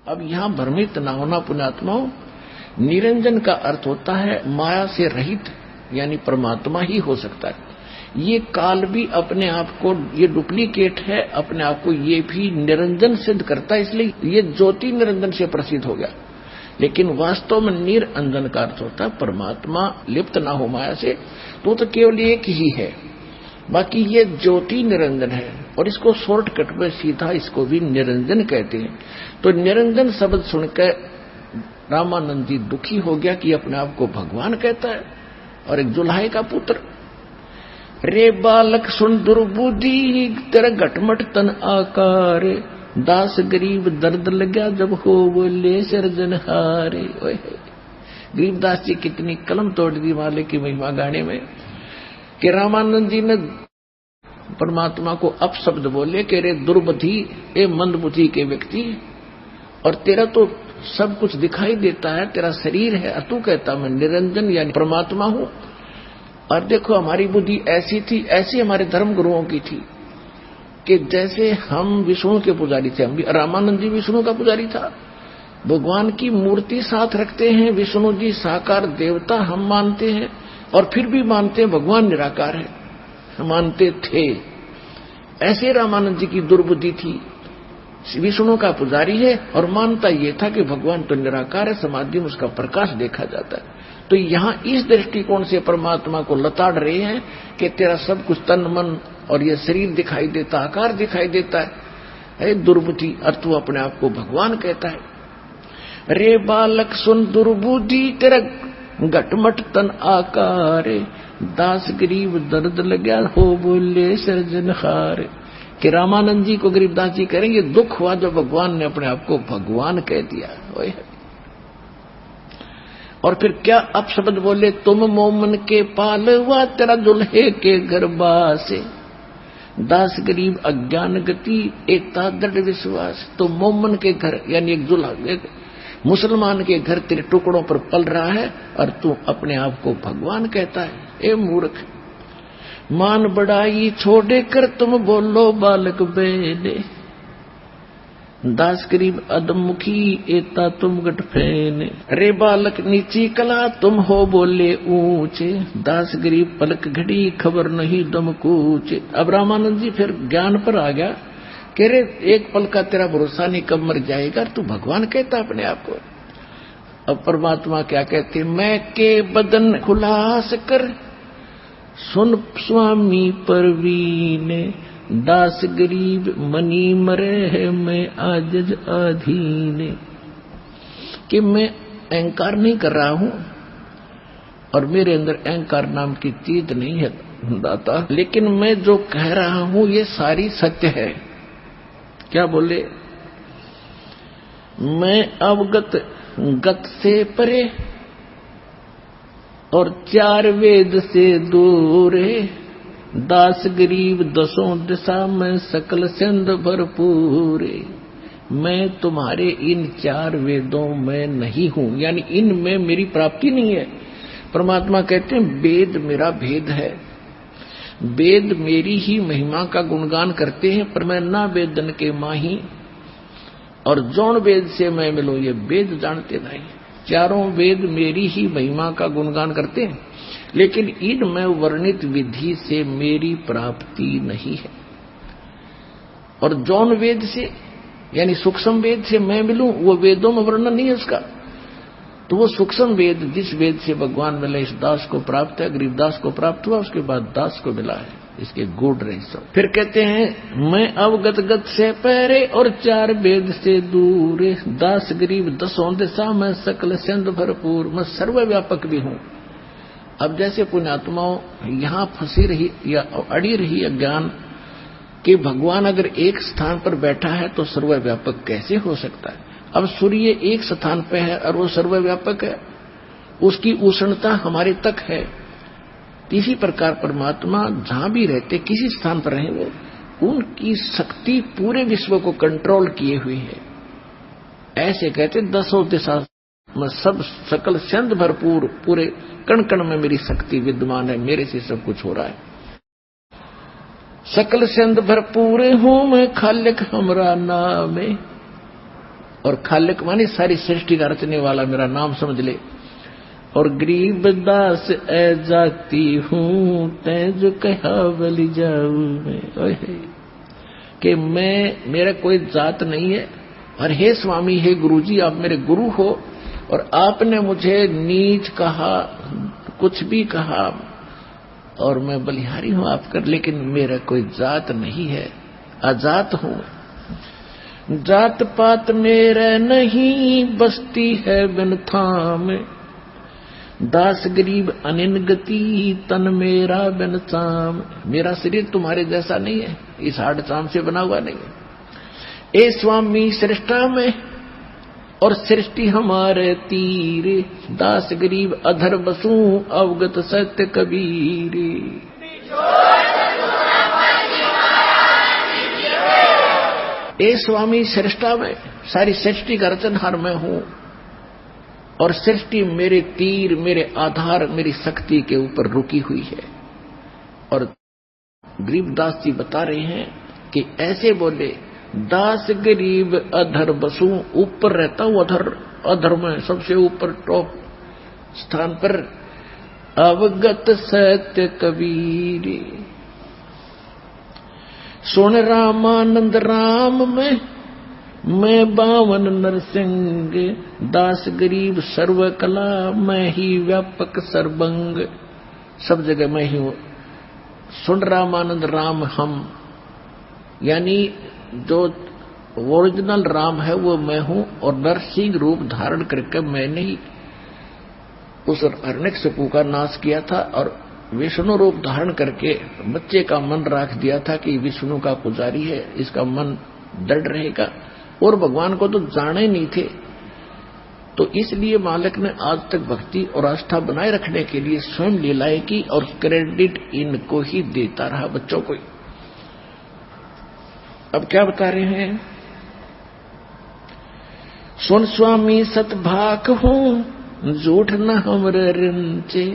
अब यहां भ्रमित न होना पुण्यात्माओं। निरंजन का अर्थ होता है माया से रहित, यानी परमात्मा ही हो सकता है। ये काल भी अपने आप को, ये डुप्लीकेट है, अपने आप को ये भी निरंजन सिद्ध करता है, इसलिए ये ज्योति निरंजन से प्रसिद्ध हो गया। लेकिन वास्तव में निरंजन का अर्थ होता है परमात्मा लिप्त ना हो माया से, तो केवल एक ही है। बाकी ये ज्योति निरंजन है, और इसको शॉर्टकट में सीधा इसको भी निरंजन कहते हैं। तो निरंजन शब्द सुनकर रामानंद जी दुखी हो गया कि अपने आप को भगवान कहता है और एक जुल्हाए का पुत्र। रे बालक सुन दुर्बुद्धि तेरा घटमट तन आकार, दास गरीब दर्द लगा जब हो बोले सर्जनहारे। गरीबदास जी कितनी कलम तोड़ दी माले की महिमा गाने में कि रामानंद जी ने परमात्मा को अपशब्द बोले कि रे दुर्बुद्धि, ए मंदबुद्धि के व्यक्ति, और तेरा तो सब कुछ दिखाई देता है, तेरा शरीर है, तू कहता मैं निरंजन यानी परमात्मा हूं। और देखो हमारी बुद्धि ऐसी थी, ऐसी हमारे धर्म गुरुओं की थी कि जैसे हम विष्णु के पुजारी थे, हम भी, रामानंद जी विष्णु का पुजारी था, भगवान की मूर्ति साथ रखते हैं, विष्णु जी साकार देवता हम मानते हैं, और फिर भी मानते हैं भगवान निराकार है, मानते थे। ऐसे रामानंद जी की दुर्बुद्धि थी, विष्णु का पुजारी है और मानता ये था कि भगवान तो निराकार है, समाधि में उसका प्रकाश देखा जाता है। तो यहां इस दृष्टिकोण से परमात्मा को लताड़ रहे हैं कि तेरा सब कुछ तन मन और ये शरीर दिखाई देता, आकार दिखाई देता है, दुर्बुद्धि, और तू अपने आप को भगवान कहता है। रे बालक सुन दुर्बुद्धि तेरा घटमट तन आकार, दास गरीब दर्द लगा हो बोले सर्जनहार। कि रामानंद जी को गरीबदास जी करेंगे दुख हुआ जब भगवान ने अपने आप को भगवान कह दिया। और फिर क्या अपशब्द बोले, तुम मोमन के पालवा तेरा दुल्हे के गर्भा से, दास गरीब अज्ञान गति एकता दृढ़ विश्वास। तो मोमन के घर यानी एक दुल्हा, एक मुसलमान के घर तेरे टुकड़ों पर पल रहा है और तू अपने आप को भगवान कहता है। ए मूर्ख, मान बड़ाई छोड़े कर तुम बोलो बालक बेने, दास गरीब अदमुखी एता तुम गट फेने। रे बालक नीची कला तुम हो बोले ऊंचे, दास गरीब पलक घड़ी खबर नहीं दम कूचे। अब रामानंद जी फिर ज्ञान पर आ गया, कह रे एक पल का तेरा भरोसा नहीं, कब मर जाएगा, तू भगवान कहता अपने आप को। अब परमात्मा क्या कहते, मैं के बदन खुलास कर सुन स्वामी परवीने, दास गरीब मनी मरे है मैं आजज अधीने। कि मैं अहंकार नहीं कर रहा हूं और मेरे अंदर अहंकार नाम की चीज नहीं है दाता, लेकिन मैं जो कह रहा हूं ये सारी सत्य है। क्या बोले, मैं अवगत गत से परे और चार वेद से दूर, दास गरीब दसों दिशा में सकल सिंध भरपूर। मैं तुम्हारे इन चार वेदों में नहीं हूं, यानी इनमें मेरी प्राप्ति नहीं है। परमात्मा कहते हैं वेद मेरा भेद है, वेद मेरी ही महिमा का गुणगान करते हैं, पर मैं ना वेदन के माही, और जौन वेद से मैं मिलूं ये वेद जानते नहीं। चारों वेद मेरी ही महिमा का गुणगान करते हैं, लेकिन इनमें वर्णित विधि से मेरी प्राप्ति नहीं है। और जौन वेद से यानी सूक्ष्म वेद से मैं मिलूं, वो वेदों में वर्णन नहीं है उसका। तो वो सूक्ष्म वेद जिस वेद से भगवान मिले इस दास को प्राप्त है, गरीबदास को प्राप्त हुआ, उसके बाद दास को मिला है, इसके गुण रहे सब। फिर कहते हैं मैं अवगत गत से पहरे और चार वेद से दूर, दास गरीब दसों दिशा में सकल सिंध भरपूर। मैं सर्वव्यापक भी हूं। अब जैसे पुण्यात्माओं यहां फंसी रही या अड़ी रही अज्ञान कि भगवान अगर एक स्थान पर बैठा है तो सर्वव्यापक कैसे हो सकता है। अब सूर्य एक स्थान पे है और वो सर्वव्यापक है, उसकी उष्णता हमारे तक है। इसी प्रकार परमात्मा जहां भी रहते, किसी स्थान पर रहे, वो उनकी शक्ति पूरे विश्व को कंट्रोल किए हुई है। ऐसे कहते दसों दिशा में सब सकल सिंध भरपूर, पूरे कण कण में मेरी शक्ति विद्यमान है, मेरे से सब कुछ हो रहा है। सकल सिंध भरपूर हूं मैं खालिक हमरा नाम में, और खालिक माने सारी सृष्टि का रचने वाला मेरा नाम समझ ले। और गरीब दास ए जाती हूँ तेज कहा बलि जाऊं मैं, कि मैं मेरा कोई जात नहीं है। और हे स्वामी, हे गुरुजी, आप मेरे गुरु हो और आपने मुझे नीच कहा, कुछ भी कहा, और मैं बलिहारी हूं आपकर, लेकिन मेरा कोई जात नहीं है, आजात हूं। जात पात मेरा नहीं, बसती है बिन थाम, दास गरीब अनिन गति, तन मेरा बिन चाम। मेरा शरीर तुम्हारे जैसा नहीं है, इस हाड़ चाम से बना हुआ नहीं है। ए स्वामी सृष्टा में और सृष्टि हमारे तीर, दास गरीब अधर बसू अवगत सत्य कबीर। ए स्वामी सृष्टा में, सारी सृष्टि का रचनहार मैं हूं और सृष्टि मेरे तीर, मेरे आधार, मेरी शक्ति के ऊपर रुकी हुई है। और गरीबदास जी बता रहे हैं कि ऐसे बोले, दास गरीब अधर बसू, ऊपर रहता हूं, अधर में सबसे ऊपर टॉप स्थान पर, अवगत सत्य कबीर। सुन रामानंद राम में, मैं बावन नरसिंह, दास गरीब सर्व कला, मैं ही व्यापक सर्वंग। सब जगह मैं ही हूं। सुन रामानंद राम हम, यानी जो ओरिजिनल राम है वो मैं हूं, और नरसिंह रूप धारण करके मैंने ही उस हिरण्यकशिपु का नाश किया था, और विष्णु रूप धारण करके बच्चे का मन रख दिया था कि विष्णु का पुजारी है, इसका मन दृढ़ रहेगा। और भगवान को तो जाने नहीं थे, तो इसलिए मालिक ने आज तक भक्ति और आस्था बनाए रखने के लिए स्वयं लीलाएं की, और क्रेडिट इनको ही देता रहा, बच्चों को। अब क्या बता रहे हैं? सुन स्वामी सतभाक हूं, झूठ न हमरे रिंचे,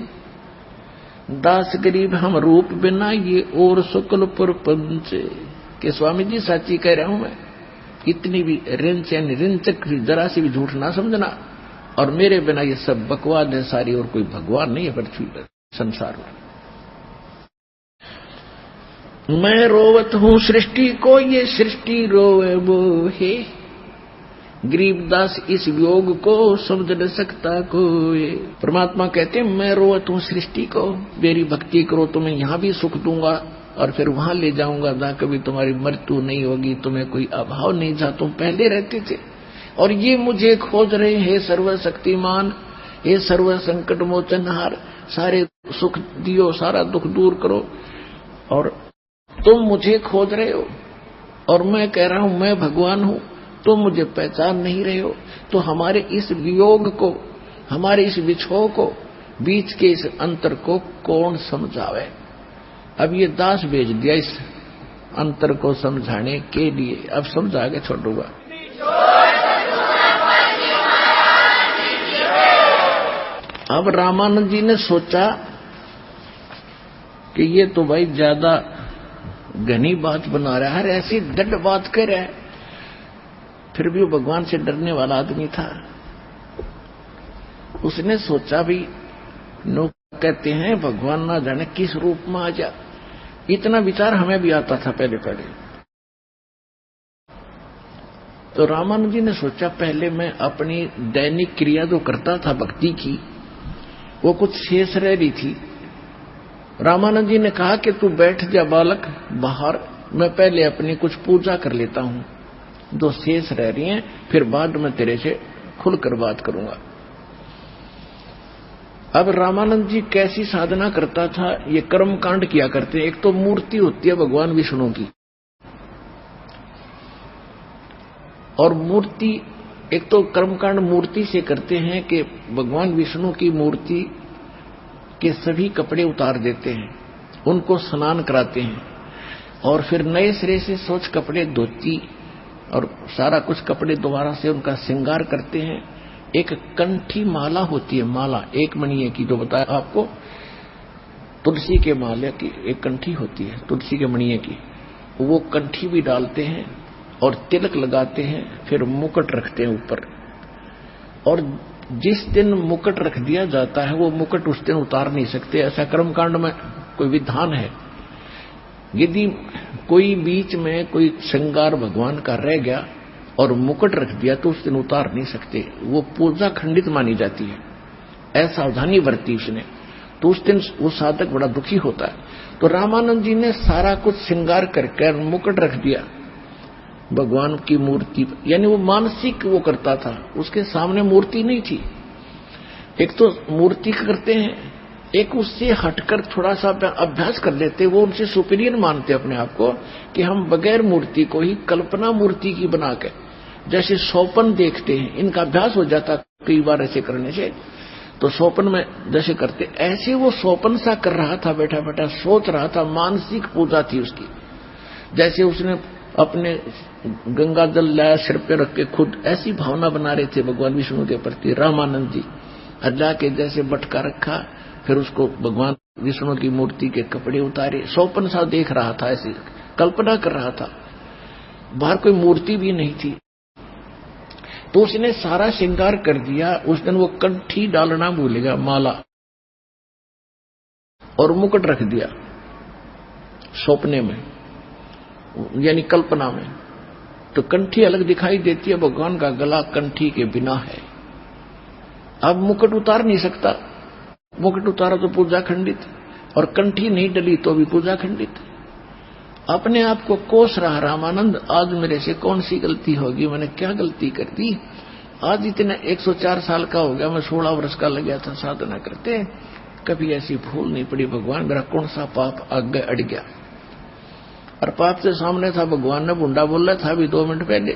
दास गरीब हम रूप बिना ये और शुक्ल पुर पंचे। कि स्वामी जी साची कह रहा हूं मैं, इतनी भी रिंच यानी रिंचक जरा सी भी झूठ ना समझना, और मेरे बिना ये सब बकवाद है सारी, और कोई भगवान नहीं है पृथ्वी पर संसार में। मैं रोवत हूं सृष्टि को, ये सृष्टि रोवे बोहे, गरीबदास इस योग को समझ न सकता कोई। परमात्मा कहते मैं रोवत हूं सृष्टि को, मेरी भक्ति करो तो मैं यहां भी सुख दूंगा और फिर वहां ले जाऊंगा जहां कभी तुम्हारी मृत्यु नहीं होगी, तुम्हें कोई अभाव नहीं, जहां तुम पहले रहते थे। और ये मुझे खोज रहे हैं सर्वशक्तिमान, हे सर्व संकट मोचनहार, सारे सुख दियो, सारा दुख दूर करो, और तुम मुझे खोज रहे हो। और मैं कह रहा हूं मैं भगवान हूं, तुम मुझे पहचान नहीं रहे हो। तो हमारे इस वियोग को, हमारे इस विछोह को, बीच के इस अंतर को कौन समझावे? अब ये दास भेज दिया इस अंतर को समझाने के लिए। अब समझा के छोड़ूंगा। अब रामानंद जी ने सोचा कि ये तो भाई ज्यादा घनी बात बना रहा है, ऐसी दृढ़ बात कह रहा है। फिर भी वो भगवान से डरने वाला आदमी था। उसने सोचा भी, लोग कहते हैं भगवान ना जाने किस रूप में आ जा। इतना विचार हमें भी आता था पहले। तो रामानंद जी ने सोचा पहले मैं अपनी दैनिक क्रिया जो करता था भक्ति की, वो कुछ शेष रह रही थी। रामानंद जी ने कहा कि तू बैठ जा बालक बाहर, मैं पहले अपनी कुछ पूजा कर लेता हूं, जो शेष रह रही हैं, फिर बाद में तेरे से खुलकर बात करूंगा। अब रामानंद जी कैसी साधना करता था, ये कर्म कांड किया करते हैं। एक तो मूर्ति होती है भगवान विष्णु की, और मूर्ति, एक तो कर्मकांड मूर्ति से करते हैं कि भगवान विष्णु की मूर्ति के सभी कपड़े उतार देते हैं, उनको स्नान कराते हैं, और फिर नए सिरे से स्वच्छ कपड़े, धोती और सारा कुछ कपड़े दोबारा से उनका श्रृंगार करते हैं। एक कंठी माला होती है, माला एक मणिये की, जो बताया आपको, तुलसी के माले की एक कंठी होती है, तुलसी के मणिये की, वो कंठी भी डालते हैं। और तिलक लगाते हैं, फिर मुकुट रखते हैं ऊपर। और जिस दिन मुकुट रख दिया जाता है वो मुकुट उस दिन उतार नहीं सकते, ऐसा कर्मकांड में कोई विधान है। यदि कोई बीच में कोई श्रृंगार भगवान का रह गया और मुकुट रख दिया तो उस दिन उतार नहीं सकते, वो पूजा खंडित मानी जाती है। असावधानी बरती उसने तो उस दिन वो साधक बड़ा दुखी होता है। तो रामानंद जी ने सारा कुछ श्रृंगार करके मुकुट रख दिया भगवान की मूर्ति, यानी वो मानसिक वो करता था, उसके सामने मूर्ति नहीं थी। एक तो मूर्ति करते हैं, एक उससे हटकर थोड़ा सा अभ्यास कर लेते, वो उनसे सुपीरियर मानते अपने आप को कि हम बगैर मूर्ति को ही कल्पना मूर्ति की बना के, जैसे स्वप्न देखते हैं, इनका अभ्यास हो जाता कई बार ऐसे करने से। तो स्वप्न में जैसे करते ऐसे वो स्वप्न सा कर रहा था, बैठा बैठा सोच रहा था, मानसिक पूजा थी उसकी। जैसे उसने अपने गंगा जल लाया सिर पे रख के खुद ऐसी भावना बना रहे थे भगवान विष्णु के प्रति रामानंद जी। अल्लाह के जैसे मटका रखा, फिर उसको भगवान विष्णु की मूर्ति के कपड़े उतारे, स्वप्न सा देख रहा था, ऐसी कल्पना कर रहा था, बाहर कोई मूर्ति भी नहीं थी। तो उसने सारा श्रृंगार कर दिया। उस दिन वो कंठी डालना भूलेगा, माला और मुकुट रख दिया सपने में, यानी कल्पना में। तो कंठी अलग दिखाई देती है, भगवान का गला कंठी के बिना है। अब मुकुट उतार नहीं सकता, मुकुट उतारा तो पूजा खंडित, और कंठी नहीं डली तो भी पूजा खंडित। अपने आप को कोस रहा रामानंद, आज मेरे से कौन सी गलती होगी, मैंने क्या गलती कर दी। आज इतने 104 साल का हो गया, मैं 16 वर्ष का लग गया था साधना करते, कभी ऐसी भूल नहीं पड़ी। भगवान मेरा कौन सा पाप आगे अड़ गया। और पाप से सामने था, भगवान ने बुंडा बोला था अभी 2 मिनट पहले,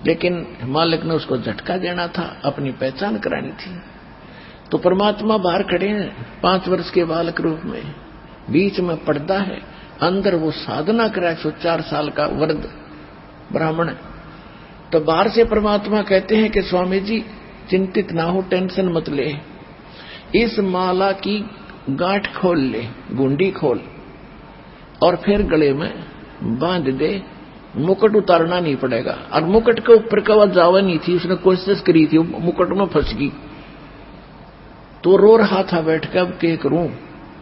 लेकिन मालिक ने उसको झटका देना था, अपनी पहचान करानी थी। तो परमात्मा बाहर खड़े हैं 5 वर्ष के बालक रूप में, बीच में पर्दा है, अंदर वो साधना करा 104 साल का वृद्ध ब्राह्मण। तो बाहर से परमात्मा कहते हैं कि स्वामी जी चिंतित ना हो, टेंशन मत ले, इस माला की गांठ खोल ले, गुंडी खोल, और फिर गले में बांध दे, मुकुट उतारना नहीं पड़ेगा। और मुकुट के ऊपर का जावा नहीं थी, उसने कोशिश करी थी, मुकुट में फंस गई, तो रो रहा था बैठ कर, अब क्या करूं।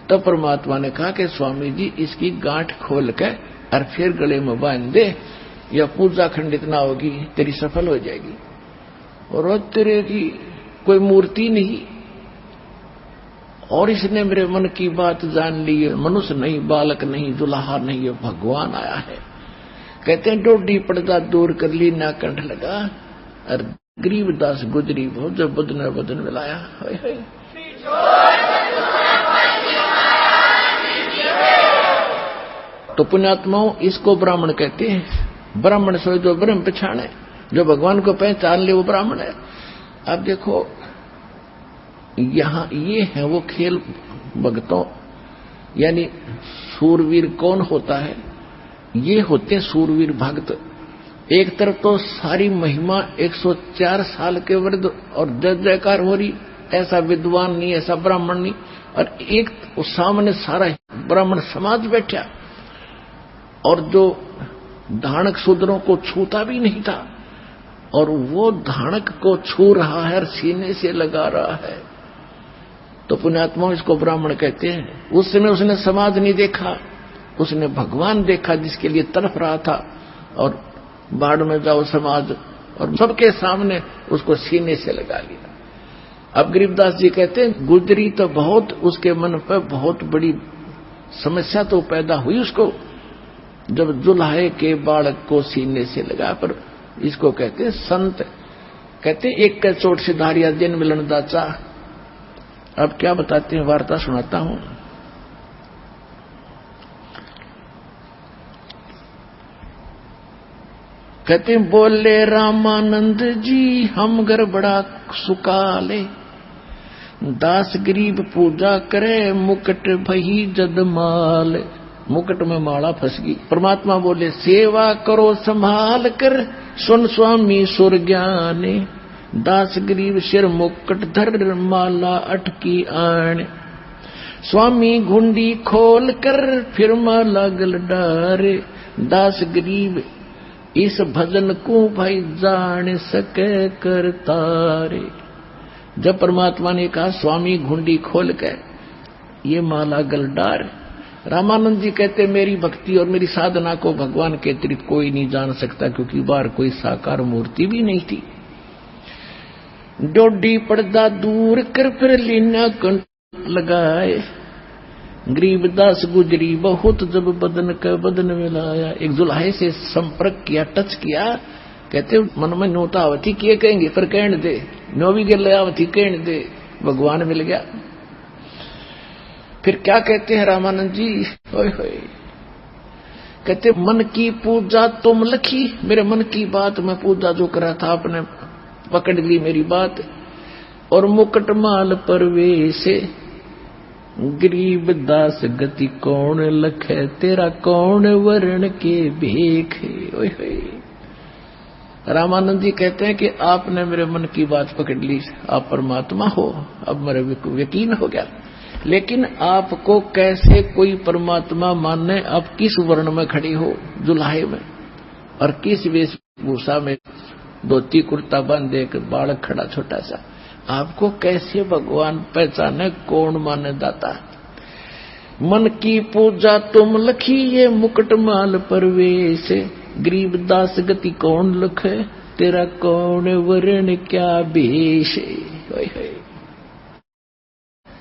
तब परमात्मा ने कहा कि स्वामी जी इसकी गांठ खोल के और फिर गले में बांध दे, या पूजा खंडित ना होगी, तेरी सफल हो जाएगी। और तेरे की कोई मूर्ति नहीं, और इसने मेरे मन की बात जान ली है, मनुष्य नहीं, बालक नहीं, दुल्हा नहीं, ये भगवान आया है। कहते हैं डोडी पर्दा दूर कर ली, ना कंठ लगा, और गरीबदास गुजरी बहुत जब बदन बदन मिलाया। तो पुण्यात्माओं, इसको ब्राह्मण कहते हैं। ब्राह्मण सो जो ब्रह्म पहचाने, जो भगवान को पहचान ले वो ब्राह्मण है। अब देखो यहां ये है वो खेल भक्तों, यानी सूरवीर कौन होता है, ये होते हैं सूरवीर भक्त। एक तरफ तो सारी महिमा 104 साल के वृद्ध और जय जयकार हो रही, ऐसा विद्वान नहीं, ऐसा ब्राह्मण नहीं, और एक सामने सारा ब्राह्मण समाज बैठा, और जो धानक शूद्रों को छूता भी नहीं था, और वो धानक को छू रहा है और सीने से लगा रहा है। तो पुण्यात्मा इसको ब्राह्मण कहते हैं। उस समय उसने समाज नहीं देखा, उसने भगवान देखा जिसके लिए तड़प रहा था, और बाढ़ में जाओ समाज, और सबके सामने उसको सीने से लगा लिया। अब गरीबदास जी कहते हैं गुजरी तो बहुत, उसके मन पर बहुत बड़ी समस्या तो पैदा हुई उसको, जब दुल्हे के बालक को सीने से लगा। पर इसको कहते हैं संत, कहते एक के चोट से धारिया दिन मिलन दाचा। अब क्या बताते हैं, वार्ता सुनाता हूं। कहते बोले रामानंद जी हम घर बड़ा सुकाले, दास गरीब पूजा करे मुकुट भई जदमाल। मुकुट में माला फंस गई। परमात्मा बोले सेवा करो संभाल कर, सुन स्वामी सुर ज्ञाने, दास गरीब सिर मुकुट धर माला अटकी आण। स्वामी घुंडी खोल कर फिर माला गल डारे, दास गरीब इस भजन को भाई जान सके करतारे। जब परमात्मा ने कहा स्वामी घुंडी खोल के ये माला गलडार, रामानंद जी कहते मेरी भक्ति और मेरी साधना को भगवान के अतिरिक्त कोई नहीं जान सकता, क्योंकि बाहर कोई साकार मूर्ति भी नहीं थी। डोडी पर्दा दूर कर फिर लीना कंठ लगाए, गरीबदास गुजरी बहुत जब बदन का बदन मिलाया। एक जुल्हे से संपर्क किया, टच किया, कहते मन में नोतावती किए कहेंगे पर कहने दे, नौवी गलावती कहने दे, भगवान मिल गया। फिर क्या कहते हैं रामानंद जी, होय होय, कहते मन की पूजा तुम लखी, मेरे मन की बात मैं पूजा जो करा था आपने पकड़ ली मेरी बात। और मुकुट माल परवेश गरीब दास गति कौन लखे, तेरा कौन वर्ण के भेखे। ओए होए, रामानंद जी कहते हैं कि आपने मेरे मन की बात पकड़ ली, आप परमात्मा हो, अब मेरे यकीन हो गया। लेकिन आपको कैसे कोई परमात्मा माने, आप किस वर्ण में खड़ी हो जुल्हे में, और किस वेशभूषा में, धोती कुर्ता बांधे एक बालक खड़ा छोटा सा, आपको कैसे भगवान पहचाने, कौन माने दाता। मन की पूजा तुम लखी ये मुकुट माल परवेश, गरीब दास गति कौन लखे, तेरा कौन वर्ण क्या भेष।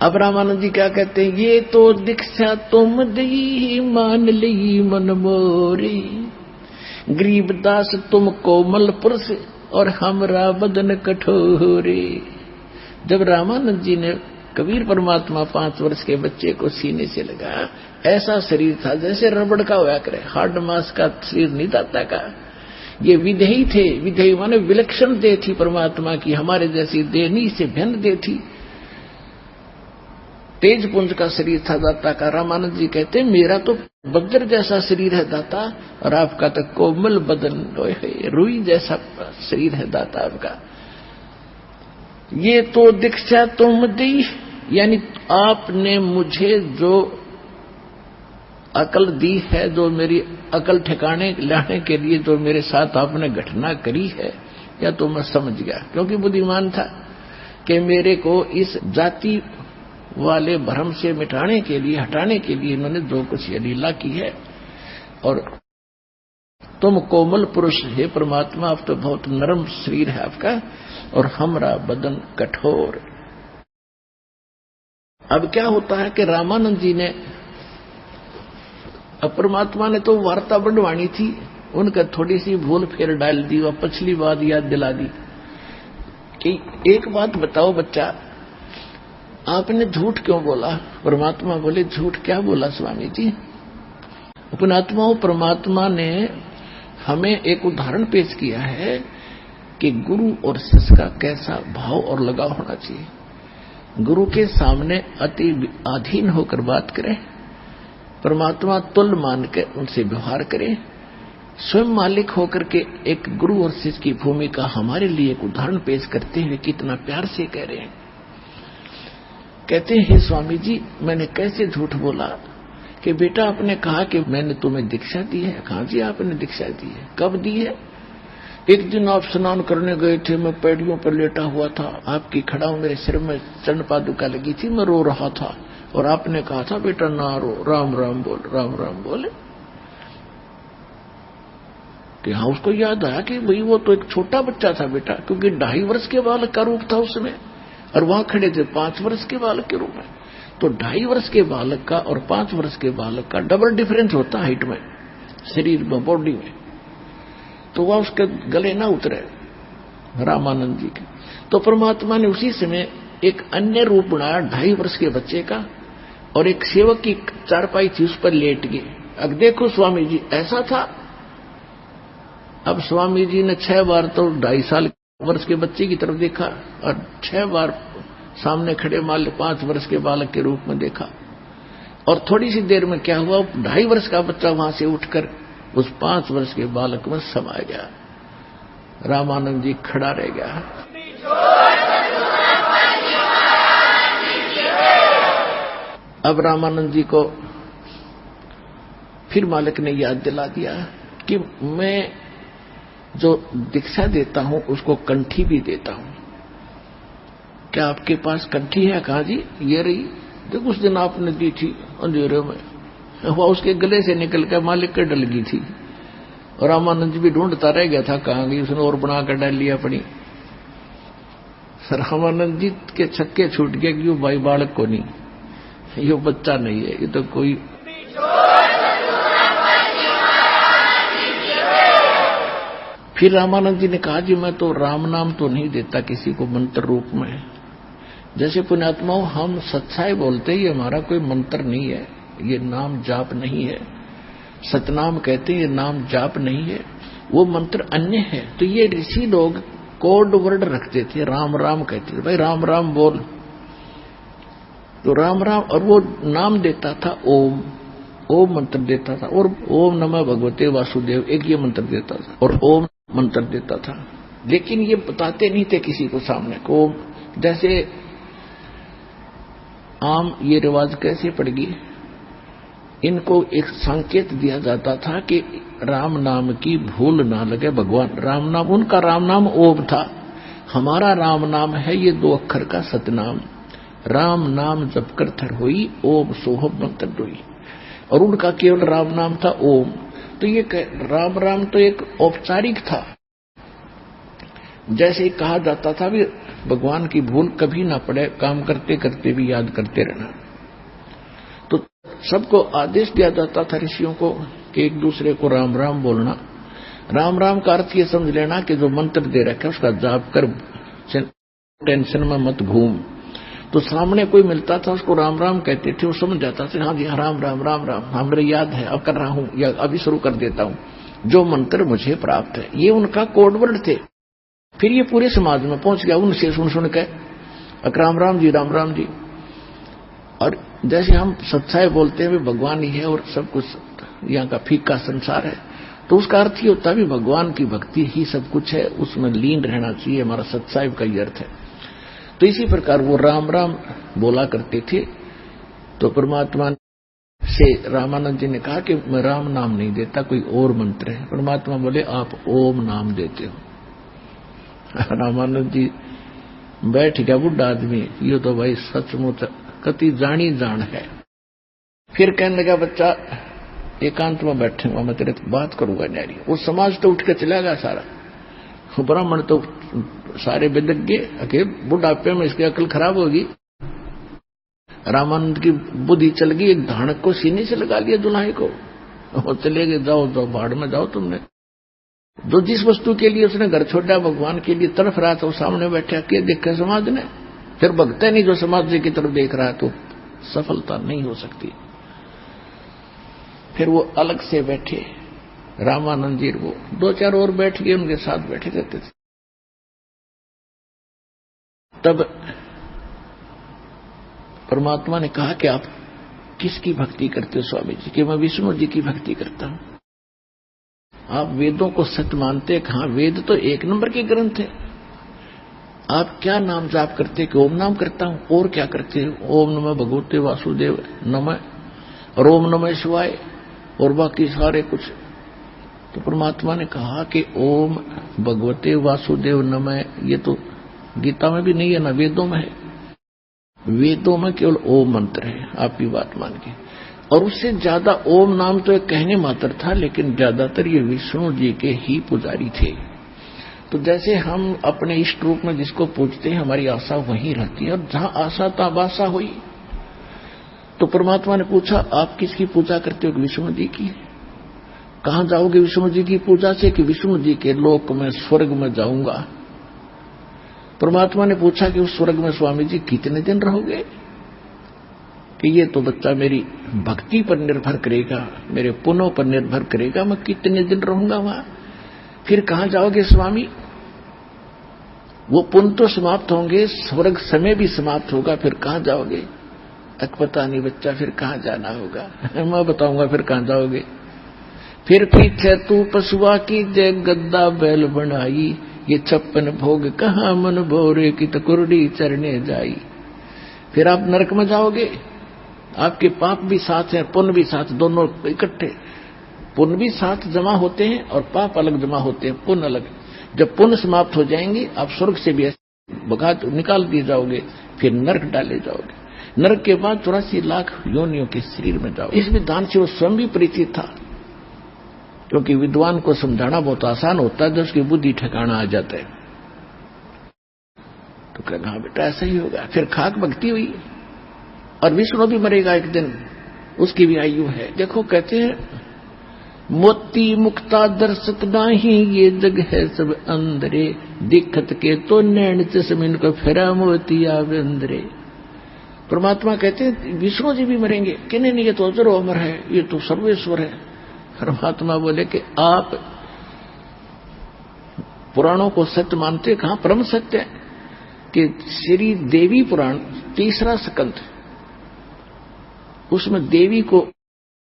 अब रामानंद जी क्या कहते हैं, ये तो दीक्षा तुम दी मान ली मन मोरी, गरीबदास तुम कोमल पुरुष और हमरा बदन कठोरे। जब रामानंद जी ने कबीर परमात्मा 5 वर्ष के बच्चे को सीने से लगाया, ऐसा शरीर था जैसे रबड़ का होया करे, हार्ड मास का शरीर नहीं दाता का। ये विधेयी थे, विधेयी माने विलक्षण देह थी परमात्मा की, हमारे जैसी देह नहीं, से भिन्न देह थी। तेज पुंज का शरीर था दाता का। रामानंद जी कहते मेरा तो वज्र जैसा शरीर है दाता, और आपका तो कोमल बदन रुई जैसा शरीर है दाता आपका। ये तो दीक्षा तुम दी, यानी आपने मुझे जो अकल दी है, जो मेरी अकल ठिकाने लाने के लिए जो मेरे साथ आपने घटना करी है, या तो मैं समझ गया, क्योंकि बुद्धिमान था कि मेरे को इस जाति वाले भ्रम से मिटाने के लिए, हटाने के लिए इन्होंने जो कुछ ये लीला की है। और तुम कोमल पुरुष हे परमात्मा, आप तो बहुत नरम शरीर है आपका, और हमरा बदन कठोर। अब क्या होता है कि रामानंद जी ने, अब परमात्मा ने तो वार्ता बढ़वानी थी, उनका थोड़ी सी भूल फेर डाल दी, और पिछली बात याद दिला दी कि एक बात बताओ बच्चा, आपने झूठ क्यों बोला। परमात्मा बोले झूठ क्या बोला स्वामी जी। पुणात्मा परमात्मा ने हमें एक उदाहरण पेश किया है कि गुरु और शिष्य का कैसा भाव और लगाव होना चाहिए। गुरु के सामने अति अधीन होकर बात करें, परमात्मा तुल्य मान के उनसे व्यवहार करें, स्वयं मालिक होकर के एक गुरु और शिष्य की भूमिका हमारे लिए एक उदाहरण पेश करते हुए कितना प्यार से कह रहे हैं। कहते हैं स्वामी जी मैंने कैसे झूठ बोला कि बेटा आपने कहा कि मैंने तुम्हें दीक्षा दी है। कहा जी आपने दीक्षा दी है, कब दी है। एक दिन आप स्नान करने गए थे, मैं पैड़ियों पर लेटा हुआ था, आपकी खड़ाऊ मेरे सिर में चरण पादुका लगी थी, मैं रो रहा था, और आपने कहा था बेटा ना रो, राम राम बोल, राम राम बोले। कि हाँ, उसको याद आया कि भाई वो तो एक छोटा बच्चा था बेटा, क्योंकि 2.5 वर्ष के बालक का रूप था उसमें, और वहां खड़े थे 5 वर्ष के बालक के रूप में। तो 2.5 वर्ष के बालक का और 5 वर्ष के बालक का डबल डिफरेंस होता हाइट में, शरीर में, बॉडी में। तो वह उसके गले ना उतरे रामानंद जी के। तो परमात्मा ने उसी समय एक अन्य रूप बनाया 2.5 वर्ष के बच्चे का, और एक सेवक की चारपाई थी उस पर लेट गए। अब देखो स्वामी जी ऐसा था। अब स्वामी जी ने 6 बार तो 2.5 वर्ष के बच्चे की तरफ देखा, और 6 बार सामने खड़े माल 5 वर्ष के बालक के रूप में देखा। और थोड़ी सी देर में क्या हुआ, 2.5 वर्ष का बच्चा वहां से उठकर उस 5 वर्ष के बालक में समा गया। रामानंद जी खड़ा रह गया। अब रामानंद जी को फिर मालिक ने याद दिला दिया कि मैं जो दीक्षा देता हूं उसको कंठी भी देता हूं। क्या आपके पास कंठी है? कहा जी ये रही, देखो उस दिन आपने दी थी अंधेरे में, वह उसके गले से निकल कर मालिक के डल गई थी। और रामानंद जी भी ढूंढता रह गया था कहां गई, उसने और बना कर डाल लिया अपनी। रामानंद जी के छक्के छूट गए कि यो भाई बालक को नहीं, ये बच्चा नहीं है, ये तो कोई फिर रामानंद जी ने कहा जी मैं तो राम नाम तो नहीं देता किसी को मंत्र रूप में। जैसे पुण्यात्माओं हम सच्चाई बोलते ही हमारा कोई मंत्र नहीं है, ये नाम जाप नहीं है। सतनाम कहते हैं ये नाम जाप नहीं है, वो मंत्र अन्य है। तो ये ऋषि लोग कोड वर्ड रखते थे, राम राम कहते थे, भाई राम राम बोल। तो राम राम, और वो नाम देता था ओम, ओम मंत्र देता था। और ओम नमः भगवते वासुदेव एक ये मंत्र देता था, और ओम मंत्र देता था। लेकिन ये बताते नहीं थे किसी को सामने को। जैसे आम ये रिवाज कैसे पड़ गई, इनको एक संकेत दिया जाता था कि राम नाम की भूल ना लगे। भगवान राम नाम, उनका राम नाम ओम था, हमारा राम नाम है ये 2 अक्षर का सतनाम। राम नाम जप कर थर होई, ओम सोहम मंत्र डोई। और उनका केवल राम नाम था ओम। तो ये राम राम तो एक औपचारिक था। जैसे कहा जाता था भी भगवान की भूल कभी ना पड़े, काम करते करते भी याद करते रहना। तो सबको आदेश दिया जाता था ऋषियों को कि एक दूसरे को राम राम बोलना। राम राम का अर्थ ये समझ लेना कि जो मंत्र दे रखा है उसका जाप कर, टेंशन में मत घूम। तो सामने कोई मिलता था उसको राम राम कहते थे, वो समझ जाता था हाँ जी राम राम राम राम, हाँ मेरे याद है, अब कर रहा हूं या अभी शुरू कर देता हूं जो मंत्र मुझे प्राप्त है। ये उनका कोडवर्ड थे। फिर ये पूरे समाज में पहुंच गया उनसे सुन के राम राम जी राम राम जी। और जैसे हम सच्चाई बोलते हैं भगवान ही है और सब कुछ यहाँ का फीका संसार है, तो उसका अर्थ ही होता है भी भगवान की भक्ति ही सब कुछ है, उसमें लीन रहना चाहिए, हमारा सच्चाई का ही अर्थ है। तो इसी प्रकार वो राम राम बोला करते थे। तो परमात्मा से रामानंद जी ने कहा कि मैं राम नाम नहीं देता, कोई और मंत्र है। परमात्मा बोले आप ओम नाम देते हो। रामानंद जी बैठ गया बुढ़ा आदमी, ये तो भाई सचमुच कति जानी जान है। फिर कहने लगा बच्चा एकांत में बैठूंगा, मैं तेरे बात करूंगा न्यारी। वो समाज तो उठ के चला गया सारा, ब्राह्मण तो सारे विदज्ञ के बुढ़ापे में इसकी अकल खराब होगी। रामानंद की बुद्धि चल गई, एक धानक को सीने से लगा लिया दुल्हाई को, वो चले गए जाओ जाओ भाड़ में जाओ तुमने। जो जिस वस्तु के लिए उसने घर छोड़ा भगवान के लिए तड़फ रहा था, वो सामने बैठा के देखा समाज ने। फिर भगता नहीं जो समाज की तरफ देख रहा है तो सफलता नहीं हो सकती। फिर वो अलग से बैठे रामानंद जी, वो 2-4 और बैठ गए उनके साथ बैठे रहते थे। तब परमात्मा ने कहा कि आप किसकी भक्ति करते हो स्वामी जी? कि मैं विष्णु जी की भक्ति करता हूं। आप वेदों को सत्य मानते हैं? हाँ, वेद तो 1 नंबर के ग्रंथ है। आप क्या नाम जाप करते? कि ओम नाम करता हूं। और क्या करते हो? ओम नमः भगवते वासुदेव नमः, और ओम नमः शिवाय, और बाकी सारे कुछ। तो परमात्मा ने कहा कि ओम भगवते वासुदेव नमः, ये तो गीता में भी नहीं है ना, वेदों में है। वेदों में केवल ओम मंत्र है, आपकी बात मान के। और उससे ज्यादा ओम नाम तो एक कहने मात्र था, लेकिन ज्यादातर ये विष्णु जी के ही पुजारी थे। तो जैसे हम अपने इष्ट रूप में जिसको पूजते हैं, हमारी आशा वहीं रहती है, और जहां आशा तहां बासा हुई। तो परमात्मा ने पूछा आप किसकी पूजा करते हो? विष्णु जी की। कहां जाओगे विष्णु जी की पूजा से? कि विष्णु जी के लोक में स्वर्ग में जाऊंगा। परमात्मा ने पूछा कि उस स्वर्ग में स्वामी जी कितने दिन रहोगे? कि ये तो बच्चा मेरी भक्ति पर निर्भर करेगा, मेरे पुण्यों पर निर्भर करेगा, मैं कितने दिन रहूंगा वहां। फिर कहां जाओगे स्वामी? वो पुण्य तो समाप्त होंगे, स्वर्ग समय भी समाप्त होगा, फिर कहां जाओगे? तक पता नहीं बच्चा, फिर कहां जाना होगा। मैं बताऊंगा फिर कहां जाओगे। फिर पीछे तू पशुआ की जय गद्दा बैल बनाई, ये 56 भोग कहां मन भोरे की तकुरड़ी चरने जाई। फिर आप नरक में जाओगे, आपके पाप भी साथ हैं पुण्य भी साथ, दोनों इकट्ठे। पुण्य भी साथ जमा होते हैं और पाप अलग जमा होते हैं, पुण्य अलग। जब पुण्य समाप्त हो जाएंगे आप स्वर्ग से भी भगा निकाल दिए जाओगे, फिर नरक डाले जाओगे। नरक के बाद 84 लाख योनियों के शरीर में जाओ। इस विधान से वो स्वयं भी परिचित था, क्योंकि विद्वान को समझाना बहुत आसान होता है जब उसकी बुद्धि ठिकाना आ जाता है। तो कहना हाँ बेटा ऐसा ही होगा। फिर खाक भक्ति हुई और विष्णु भी मरेगा एक दिन, उसकी भी आयु है। देखो कहते हैं मोती मुक्ता दर्शक नाही, ये जग है सब अंदरे, दिखत के तो नैन चश्मिन को फेरा मोती आवे अंदरे। परमात्मा कहते हैं विष्णु जी भी मरेंगे कि नहीं ये तो अजर अमर है, ये तो सर्वेश्वर है। परमात्मा बोले कि आप पुराणों को सत्य मानते, कहां परम सत्य है कि श्री देवी पुराण 3रा स्कंध, उसमें देवी को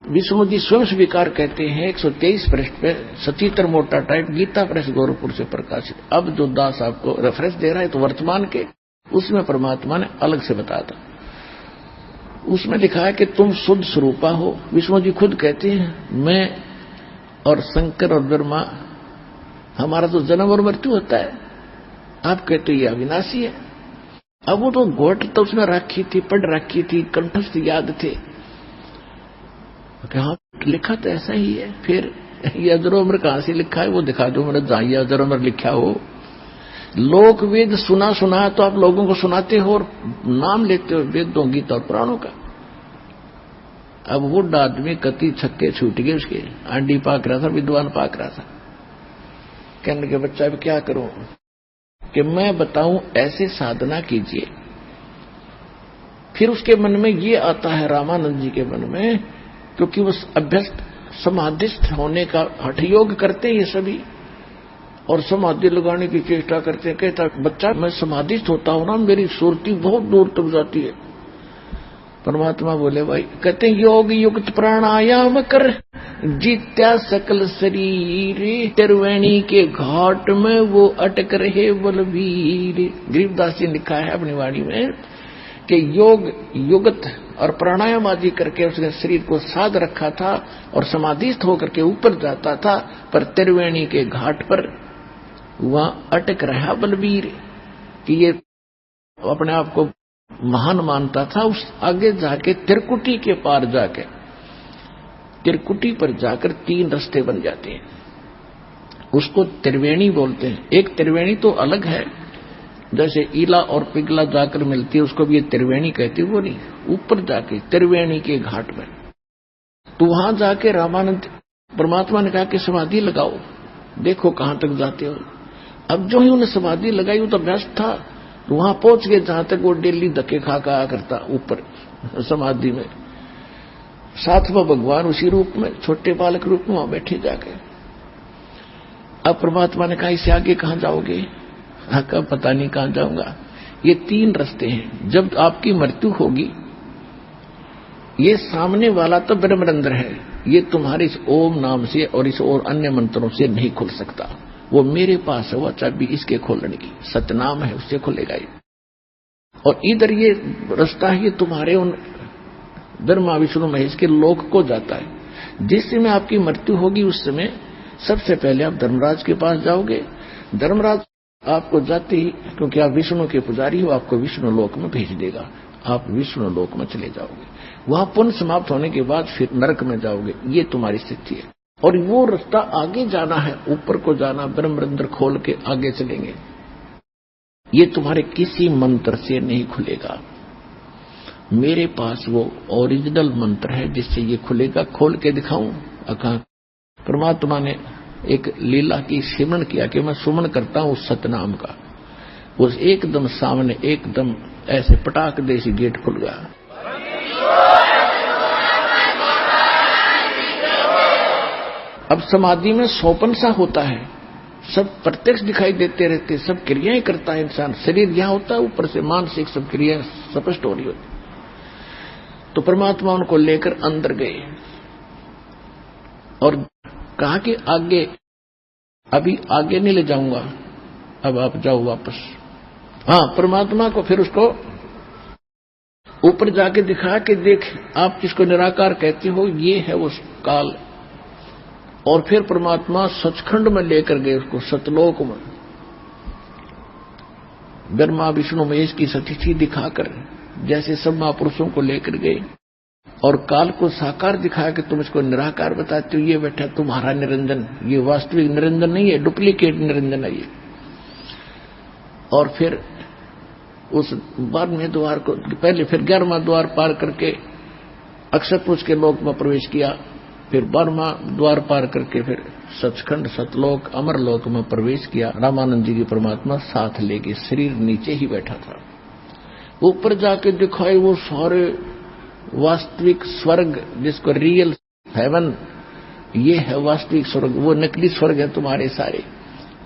विष्णु जी स्वयं स्वीकार कहते हैं। 123 पृष्ठ पे 77 मोटा टाइप गीता प्रेस गोरखपुर से प्रकाशित। अब जो दास आपको रेफरेंस दे रहा है तो वर्तमान के, उसमें परमात्मा ने अलग से बताया था। उसमें लिखा है कि तुम शुद्ध स्वरूपा हो। विष्णु जी खुद कहते हैं मैं और शंकर और ब्रह्मा, हमारा तो जन्म और मृत्यु होता है, आप कहते ये अविनाशी है। अब वो तो घोट तो उसने रखी थी, पढ़ रखी थी, कंठस्थ याद थे। हाँ लिखा तो ऐसा ही है। फिर ये अजर-ओ-अमर कहां से लिखा है वो दिखा दो मेरा, जहां ये अजर-ओ-अमर लिखा हो। लोक वेद सुना सुना तो आप लोगों को सुनाते हो और नाम लेते हो वेदों गीता और पुराणों का। अब वो आदमी कति छक्के छूट गए उसके, आंडी पाक रहा था, विद्वान पाक रहा था। कहने के बच्चा अब क्या करूं कि मैं बताऊं ऐसे साधना कीजिए। फिर उसके मन में ये आता है, रामानंद जी के मन में, क्योंकि वो अभ्यस्त समाधिस्थ होने का हठ योग करते ये सभी और समाधि लगाने की चेष्टा करते हैं। कहता बच्चा मैं समाधिस्थ होता हूं ना, मेरी सुरती बहुत दूर तक जाती है। परमात्मा बोले भाई, कहते हैं योग युक्त प्राणायाम कर, जीत्या सकल शरीर, त्रिवेणी के घाट में वो अटक रहे बलवीर। गरीबदास जी ने लिखा है अपनी वाणी में कि योग युगत और प्राणायाम आदि करके उसने शरीर को साध रखा था और समाधिस्थ होकर के ऊपर जाता था, पर त्रिवेणी के घाट पर वहां अटक रहा बलवीर। कि ये अपने आप को महान मानता था। उस आगे जाके त्रिकुटी के पार जाके, त्रिकुटी पर जाकर 3 रास्ते बन जाते हैं, उसको त्रिवेणी बोलते हैं। एक त्रिवेणी तो अलग है, जैसे ईला और पिघला जाकर मिलती है उसको भी ये त्रिवेणी कहती है, वो नहीं, ऊपर जाके त्रिवेणी के घाट में। तो वहां जाके रामानंद परमात्मा ने कहा कि समाधि लगाओ, देखो कहां तक जाते हो। अब जो ही उन्हें समाधि लगाई वो तो व्यस्त था, तो वहां पहुंच गए जहां तक वो डेली धक्के खा आया करता ऊपर समाधि में। सातवां भगवान उसी रूप में, छोटे बालक रूप में वहां बैठे जाके। अब परमात्मा ने कहा इससे आगे कहां जाओगे? कब पता नहीं कहां जाऊंगा। ये 3 रास्ते हैं। जब आपकी मृत्यु होगी, ये सामने वाला तो ब्रह्मरंध्र है, ये तुम्हारे इस ओम नाम से और इस और अन्य मंत्रों से नहीं खुल सकता। वो मेरे पास है, वो चाबी इसके खोलने की, सतनाम है, उससे खुलेगा ये। और इधर ये रास्ता है, ये तुम्हारे उन ब्रह्मा विष्णु महेश के लोक को जाता है। जिस समय आपकी मृत्यु होगी उस समय सबसे पहले आप धर्मराज के पास जाओगे। धर्मराज आपको जाते ही, क्योंकि आप विष्णु के पुजारी हो, आपको विष्णु लोक में भेज देगा। आप विष्णु लोक में चले जाओगे, वहां पुण्य समाप्त होने के बाद फिर नरक में जाओगे। ये तुम्हारी स्थिति है। और वो रास्ता आगे जाना है, ऊपर को जाना, ब्रह्मरंध्र खोल के आगे चलेंगे। ये तुम्हारे किसी मंत्र से नहीं खुलेगा। मेरे पास वो ओरिजिनल मंत्र है जिससे ये खुलेगा। खोल के दिखाऊं? परमात्मा ने एक लीला की सिमरण किया कि मैं सुमन करता हूं उस सतनाम का। उस एकदम सामने एकदम ऐसे पटाक देसी गेट खुल गया। अब समाधि में सोपन सा होता है, सब प्रत्यक्ष दिखाई देते रहते, सब क्रियाएं करता है इंसान। शरीर यहां होता है, ऊपर से मानसिक सब क्रियाएं स्पष्ट हो रही होती। तो परमात्मा उनको लेकर अंदर गए और कहा कि आगे, अभी आगे नहीं ले जाऊंगा, अब आप जाओ वापस। हाँ, परमात्मा को फिर उसको ऊपर जाके दिखा कि देख, आप जिसको निराकार कहते हो, ये है वो काल, और फिर परमात्मा सचखंड में लेकर गए उसको, सतलोक में। ब्रह्मा विष्णु महेश की सतिथि दिखाकर जैसे सब महापुरुषों को लेकर गए और काल को साकार दिखाया कि तुम इसको निराकार बताते हो, ये बैठा तुम्हारा निरंजन, ये वास्तविक निरंजन नहीं है, डुप्लीकेट निरंजन है ये। और फिर उस 12वें द्वार को पहले, फिर 11वां द्वार पार करके अक्षरपुरुष के लोक में प्रवेश किया, फिर 12वां द्वार पार करके फिर सचखंड सतलोक अमरलोक में प्रवेश किया। रामानंद जी की परमात्मा साथ लेके, शरीर नीचे ही बैठा था। ऊपर जाके दिखाए वो सारे वास्तविक स्वर्ग, जिसको रियल हेवन, ये है वास्तविक स्वर्ग, वो नकली स्वर्ग है तुम्हारे सारे।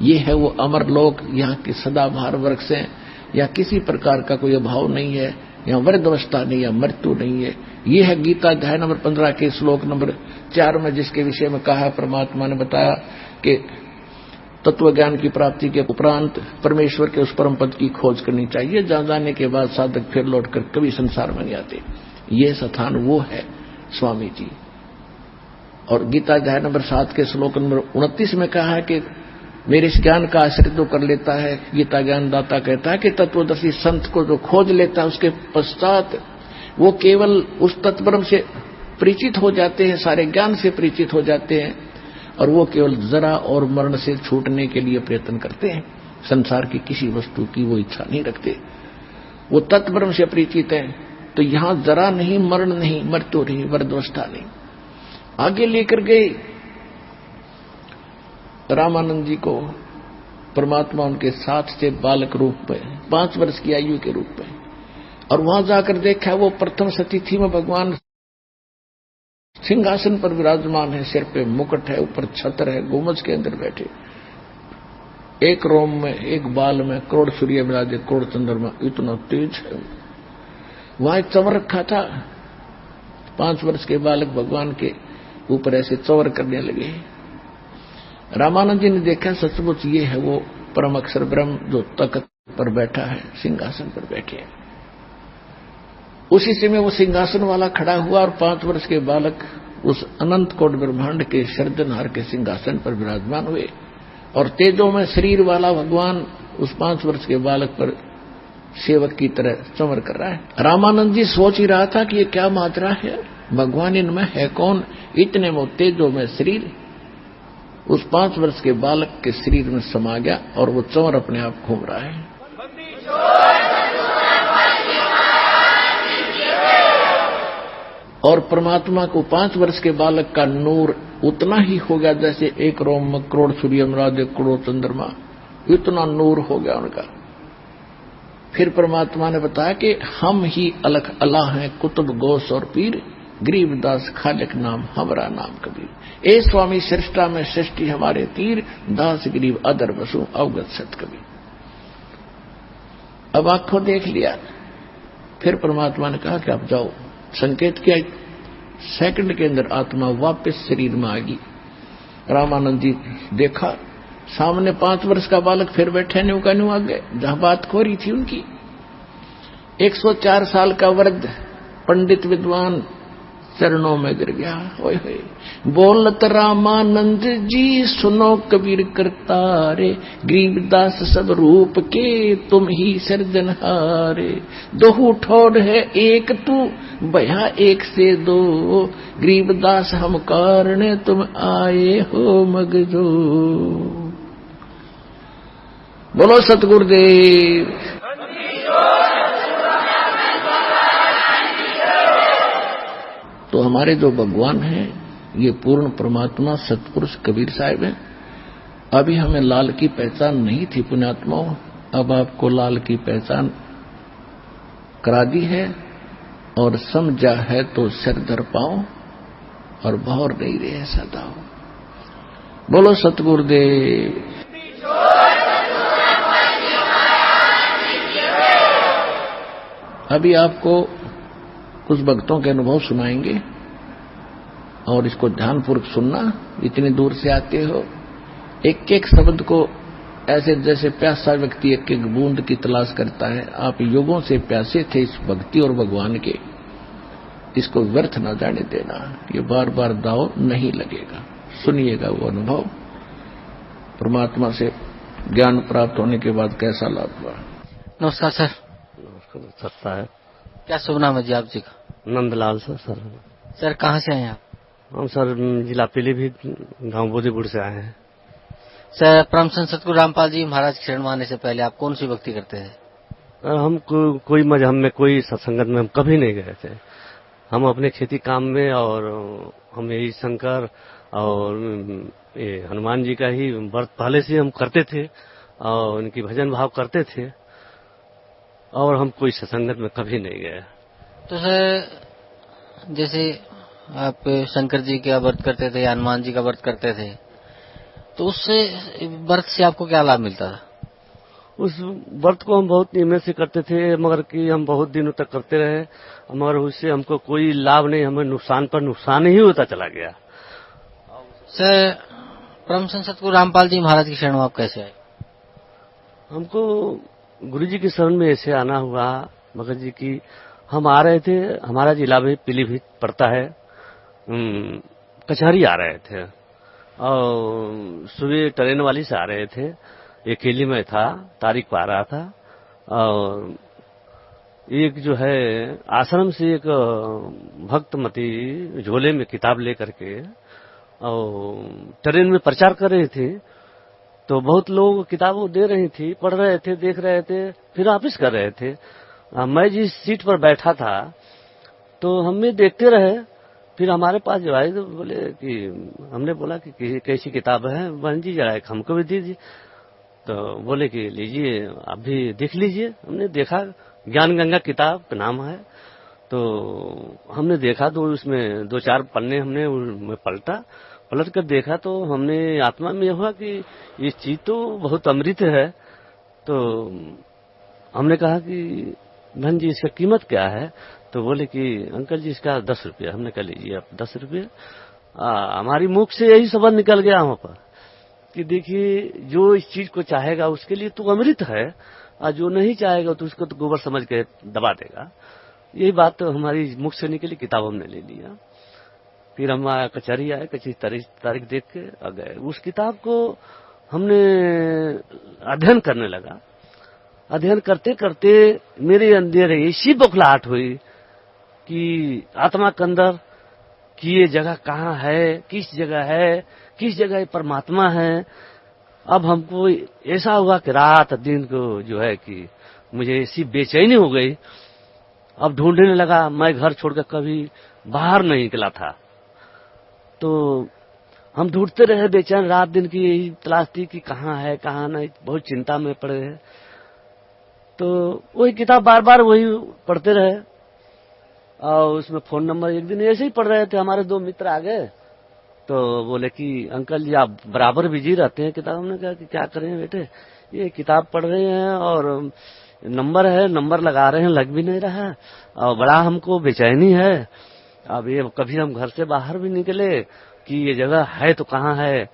ये है वो अमरलोक, यहाँ की सदाबहार वृक्ष है, या किसी प्रकार का कोई अभाव नहीं है, यहाँ वृद्धावस्था नहीं है, मृत्यु नहीं है। ये है गीता अध्याय नंबर 15 के श्लोक नंबर 4 में, जिसके विषय में कहा परमात्मा ने बताया कि तत्व ज्ञान की प्राप्ति के उपरांत परमेश्वर के उस परम पद की खोज करनी चाहिए, जहां जाने के बाद साधक फिर लौटकर कभी संसार में नहीं आते। ये स्थान वो है स्वामी जी। और गीता अध्याय नंबर 7 के श्लोक नंबर 29 में कहा है कि मेरे इस ज्ञान का आश्रित जो कर लेता है, गीता ज्ञान दाता कहता है कि तत्वदर्शी संत को जो खोज लेता है, उसके पश्चात वो केवल उस तत्परम से परिचित हो जाते हैं, सारे ज्ञान से परिचित हो जाते हैं, और वो केवल जरा और मरण से छूटने के लिए प्रयत्न करते हैं। संसार की किसी वस्तु की वो इच्छा नहीं रखते, वो तत्परम से परिचित है। तो यहां जरा नहीं, मरण नहीं, मृत्यु नहीं, वृद्धावस्था नहीं। आगे लेकर गए रामानंद जी को परमात्मा उनके साथ से बालक रूप में, 5 वर्ष की आयु के रूप में, और वहां जाकर देखा वो प्रथम सतिथि में भगवान सिंहासन पर विराजमान है, सिर पे मुकुट है, ऊपर छत्र है, गुंबज के अंदर बैठे, एक रोम में एक बाल में करोड़ सूर्य विराजे, करोड़ चंद्रमा, इतना तेज है। वहां एक चंवर रखा था, 5 वर्ष के बालक भगवान के ऊपर ऐसे चंवर करने लगे। रामानंद जी ने देखा सचमुच ये है वो परम अक्षर ब्रह्म जो तख्त पर बैठा है, सिंहासन पर बैठे हैं। उसी समय वो सिंहासन वाला खड़ा हुआ और 5 वर्ष के बालक उस अनंत कोट ब्रह्मांड के सर्जनहार के सिंहासन पर विराजमान हुए, और तेजों में शरीर वाला भगवान उस 5 वर्ष के बालक पर सेवक की तरह चंवर कर रहा है। रामानंद जी सोच ही रहा था कि ये क्या मात्रा है, भगवान इनमें है कौन, इतने में तेजों में शरीर उस 5 वर्ष के बालक के शरीर में समा गया, और वो चंवर अपने आप घूम रहा है। और परमात्मा को 5 वर्ष के बालक का नूर उतना ही हो गया जैसे एक रोम में करोड़ सूर्य विराजे, करोड़ चंद्रमा, इतना नूर हो गया उनका। फिर परमात्मा ने बताया कि हम ही अलख अल्लाह हैं, कुतुब गोस और पीर, गरीबदास खालिक नाम हमारा नाम कबीर। ए स्वामी सृष्टा में सृष्टि हमारे तीर, दास गरीब अदर बसु अवगत सत कबीर। अब आंखों देख लिया। फिर परमात्मा ने कहा कि आप जाओ। संकेत किया, सेकंड के अंदर आत्मा वापस शरीर में आ गई। रामानंद जी देखा सामने 5 वर्ष का बालक फिर बैठे न्यू का न्यू आ गए, जहां बात हो रही थी उनकी। 104 साल का वृद्ध पंडित विद्वान चरणों में गिर गया। ओए होए, बोलत रामानंद जी सुनो कबीर करतारे, गरीबदास सब रूप के तुम ही सर्जनहारे। दोहू ठोड़ है एक तू भया एक से दो, गरीबदास हम कारण तुम आए हो मगजो। बोलो सतगुरुदेव। तो हमारे जो भगवान हैं ये पूर्ण परमात्मा सतपुरुष कबीर साहिब हैं। अभी हमें लाल की पहचान नहीं थी पुण्यात्माओं, अब आपको लाल की पहचान करा दी है, और समझा है तो सिर धर पाओ और भौर नहीं रहे सदा। बोलो सतगुरुदेव। अभी आपको कुछ भक्तों के अनुभव सुनाएंगे, और इसको ध्यानपूर्वक सुनना। इतनी दूर से आते हो, एक एक शब्द को ऐसे जैसे प्यासा व्यक्ति एक एक बूंद की तलाश करता है। आप युगों से प्यासे थे इस भक्ति और भगवान के, इसको व्यर्थ न जाने देना, ये बार बार दाव नहीं लगेगा। सुनिएगा वो अनुभव, परमात्मा से ज्ञान प्राप्त होने के बाद कैसा लाभ हुआ। नमस्कार सर। नमस्कार सकता है। क्या शुभ नाम है जी आप जी का? नंदलाल सर। सर कहाँ से आए आप? हम सर जिला पीलीभीत गांव बोधीपुर से आए हैं। सर परम संत सतगुरु रामपाल जी महाराज की शरण में आने से पहले आप कौन सी भक्ति करते थे? हम कोई मजहब में, कोई सत्संगत में हम कभी नहीं गए थे। हम अपने खेती काम में, और हम यही शंकर और ये हनुमान जी का ही व्रत पहले से हम करते थे और उनकी भजन भाव करते थे, और हम कोई सत्संगत में कभी नहीं गए। तो सर जैसे आप शंकर जी का व्रत करते थे, हनुमान जी का व्रत करते थे, तो उससे व्रत से आपको क्या लाभ मिलता था? उस व्रत को हम बहुत नियमित से करते थे, मगर कि हम बहुत दिनों तक करते रहे, मगर उससे हमको कोई लाभ नहीं, हमें नुकसान पर नुकसान ही होता चला गया। सर परम संत सतगुरु रामपाल जी महाराज की शरण में आप कैसे आए? हमको गुरु जी की शरण में ऐसे आना हुआ भगत जी की, हम आ रहे थे, हमारा जिला में पीलीभीत पड़ता है, कचहरी आ रहे थे और सुबह ट्रेन वाली से आ रहे थे। अकेली में था, तारीख पा रहा था, और एक जो है आश्रम से एक भक्तमती झोले में किताब लेकर के और ट्रेन में प्रचार कर रहे थे। तो बहुत लोग किताबों दे रही थी, पढ़ रहे थे, देख रहे थे, फिर वापिस कर रहे थे। मैं जिस सीट पर बैठा था तो हमें देखते रहे, फिर हमारे पास जो आए तो बोले कि, हमने बोला कि कैसी किताब है बहन जी, जरा एक हमको भी दीजिए। तो बोले कि लीजिए आप भी देख लीजिए। हमने देखा, ज्ञान गंगा किताब का नाम है। तो हमने देखा तो उसमें 2-4 पन्ने हमने उनमें पलट कर देखा, तो हमने आत्मा में हुआ कि ये चीज तो बहुत अमृत है। तो हमने कहा कि बहन जी इसका कीमत क्या है? तो बोले कि अंकल जी इसका 10 रुपया। हमने कहा लीजिए आप 10 रुपये। हमारी मुख से यही शब्द निकल गया वहां पर कि देखिए, जो इस चीज को चाहेगा उसके लिए तो अमृत है, और जो नहीं चाहेगा तो उसको तो गोबर समझ के दबा देगा। यही बात तो हमारी मुख से निकली, किताब हमने ले लिया। फिर हम कचहरी आए, कचहरी तारीख देख के आ गए। उस किताब को हमने अध्ययन करने लगा। अध्ययन करते करते मेरे अंदर ऐसी बौखलाहट हुई कि आत्मा के अंदर कि ये जगह कहाँ है, किस जगह है, किस जगह परमात्मा है। अब हमको ऐसा हुआ कि रात दिन को जो है कि मुझे ऐसी बेचैनी हो गई। अब ढूंढने लगा, मैं घर छोड़कर कभी बाहर नहीं निकला था। तो हम ढूंढते रहे बेचैन, रात दिन की यही तलाश थी कि कहाँ है कहाँ नहीं, बहुत चिंता में पड़े रहे। तो वही किताब बार बार वही पढ़ते रहे, और उसमें फोन नंबर, एक दिन ऐसे ही पढ़ रहे थे, हमारे 2 मित्र आ गए। तो बोले कि अंकल जी आप बराबर बिजी रहते हैं किताब। हमने कहा कि क्या करें बेटे, ये किताब पढ़ रहे हैं और नंबर है, नंबर लगा रहे हैं, लग भी नहीं रहा, और बड़ा हमको बेचैनी है। अब ये कभी हम घर से बाहर भी निकले कि ये जगह है तो कहाँ है।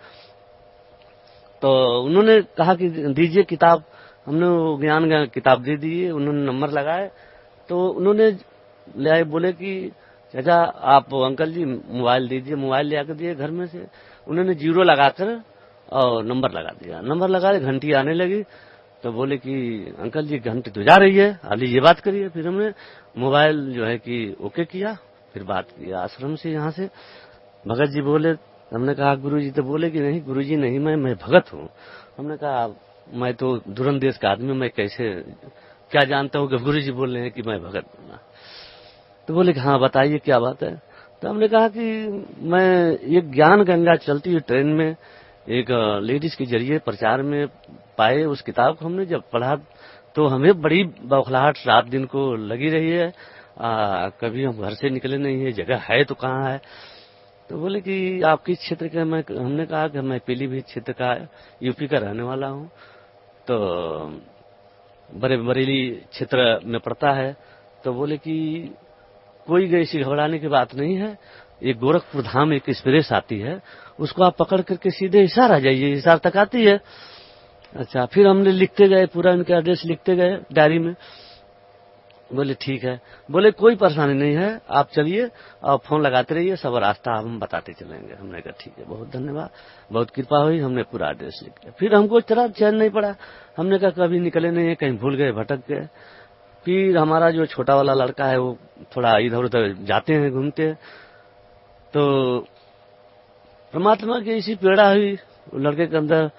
तो उन्होंने कहा कि दीजिए किताब। हमने वो ज्ञान किताब दे दी, उन्होंने नंबर लगाए। तो उन्होंने ले आए, बोले कि चाचा आप अंकल जी मोबाइल दीजिए। मोबाइल ले आकर दिए घर में से। उन्होंने 0 लगाकर और नंबर लगा दिया। नंबर लगा के घंटी आने लगी। तो बोले कि अंकल जी घंटी तो जा रही है, अली ये बात करिए। फिर हमने मोबाइल जो है कि ओके किया, फिर बात की आश्रम से, यहाँ से। भगत जी बोले, हमने कहा गुरु जी। तो बोले कि नहीं गुरु जी नहीं, मैं भगत हूँ। हमने कहा मैं तो धुरंदेश का आदमी, मैं कैसे क्या जानता हूँ कि गुरु जी बोल रहे हैं कि मैं भगत हूँ। तो बोले कि हाँ बताइए क्या बात है। तो हमने कहा कि मैं एक ज्ञान गंगा चलती हुई ट्रेन में एक लेडीज के जरिए प्रचार में पाए, उस किताब को हमने जब पढ़ा तो हमें बड़ी बौखलाहट रात दिन को लगी रही है। कभी हम घर से निकले नहीं है, जगह है तो कहाँ है। तो बोले कि आप किस क्षेत्र के? हमने कहा कि मैं पीलीभीत क्षेत्र का, यूपी का रहने वाला हूँ। तो बरेली क्षेत्र में पड़ता है। तो बोले कि कोई ऐसी घबराने की बात नहीं है, ये गोरखपुर धाम एक एक्सप्रेस आती है, उसको आप पकड़ करके सीधे हिसार आ जाइए, हिसार तक आती है। अच्छा, फिर हमने लिखते गए, पूरा इनका एड्रेस लिखते गए डायरी में। बोले ठीक है। बोले कोई परेशानी नहीं है, आप चलिए और फोन लगाते रहिए, सब रास्ता हम बताते चलेंगे। हमने कहा ठीक है, बहुत धन्यवाद, बहुत कृपा हुई। हमने पूरा एड्रेस लिख लिया। फिर हमको इतना चैन नहीं पड़ा। हमने कहा कभी निकले नहीं है, कहीं भूल गए, भटक गए। फिर हमारा जो छोटा वाला लड़का है वो थोड़ा इधर उधर जाते हैं, घूमते हैं। तो परमात्मा की इसी प्रेरणा हुई लड़के के अंदर।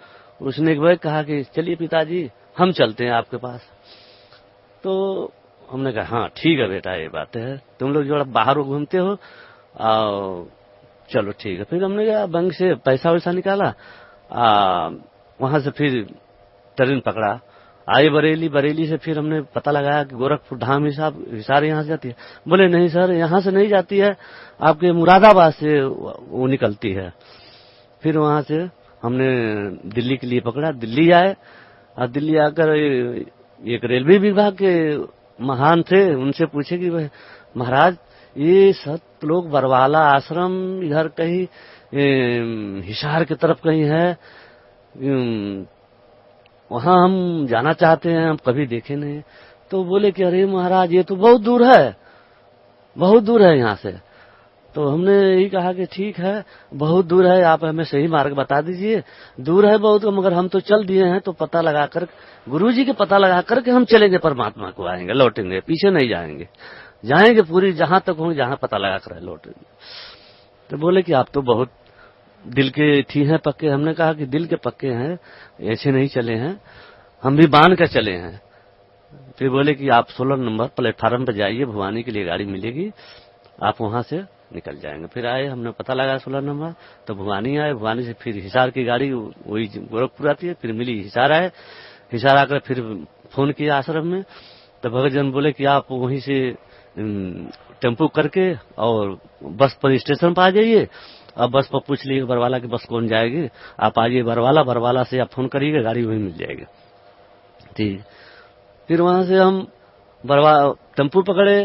उसने एक बार कहा कि चलिए पिताजी हम चलते हैं आपके पास। तो हमने कहा हाँ ठीक है बेटा, ये बात है, तुम लोग जो बाहर घूमते हो चलो ठीक है। फिर हमने कहा बैंक से पैसा वैसा निकाला, वहां से फिर ट्रेन पकड़ा, आए बरेली। बरेली से फिर हमने पता लगाया कि गोरखपुर धाम हिसार यहाँ से जाती है। बोले नहीं सर, यहाँ से नहीं जाती है, आपके मुरादाबाद से वो निकलती है। फिर वहां से हमने दिल्ली के लिए पकड़ा। दिल्ली आए और दिल्ली आकर एक रेलवे विभाग के महान थे, उनसे पूछे कि महाराज ये सब लोग बरवाला आश्रम इधर कहीं हिसार की तरफ कहीं है, वहां हम जाना चाहते हैं, हम कभी देखे नहीं। तो बोले कि अरे महाराज ये तो बहुत दूर है, बहुत दूर है यहाँ से। तो हमने यही कहा कि ठीक है, बहुत दूर है, आप हमें सही मार्ग बता दीजिए। दूर है बहुत, मगर हम तो चल दिए हैं, तो पता लगाकर गुरुजी के पता लगा करके हम चलेंगे, परमात्मा को आएंगे, लौटेंगे, पीछे नहीं जाएंगे, जाएंगे पूरी जहां तक होंगे, जहां पता लगा कर लौटेंगे। तो बोले कि आप तो बहुत दिल के थी हैं पक्के। हमने कहा कि दिल के पक्के हैं, ऐसे नहीं चले हैं, हम भी बांध कर चले हैं। फिर बोले कि आप 16 नंबर प्लेटफार्म पर जाइए, भवानी के लिए गाड़ी मिलेगी, आप वहां से निकल जाएंगे। फिर आए, हमने पता लगा 16 नंबर, तो भवानी आए। भवानी से फिर हिसार की गाड़ी वही गोरखपुर आती है, फिर मिली, हिसार आए। हिसार आकर फिर फोन किया आश्रम में, तो भगत जन बोले कि आप वहीं से टेम्पो करके और बस पर स्टेशन पर आ जाइए, अब बस पर पूछ लीजिए बरवाला की बस कौन जाएगी, आप आइए बरवाला, बरवाला से आप फोन करिएगा, गाड़ी वहीं मिल जाएगी। ठीक। फिर वहां से हम टेम्पो पकड़े,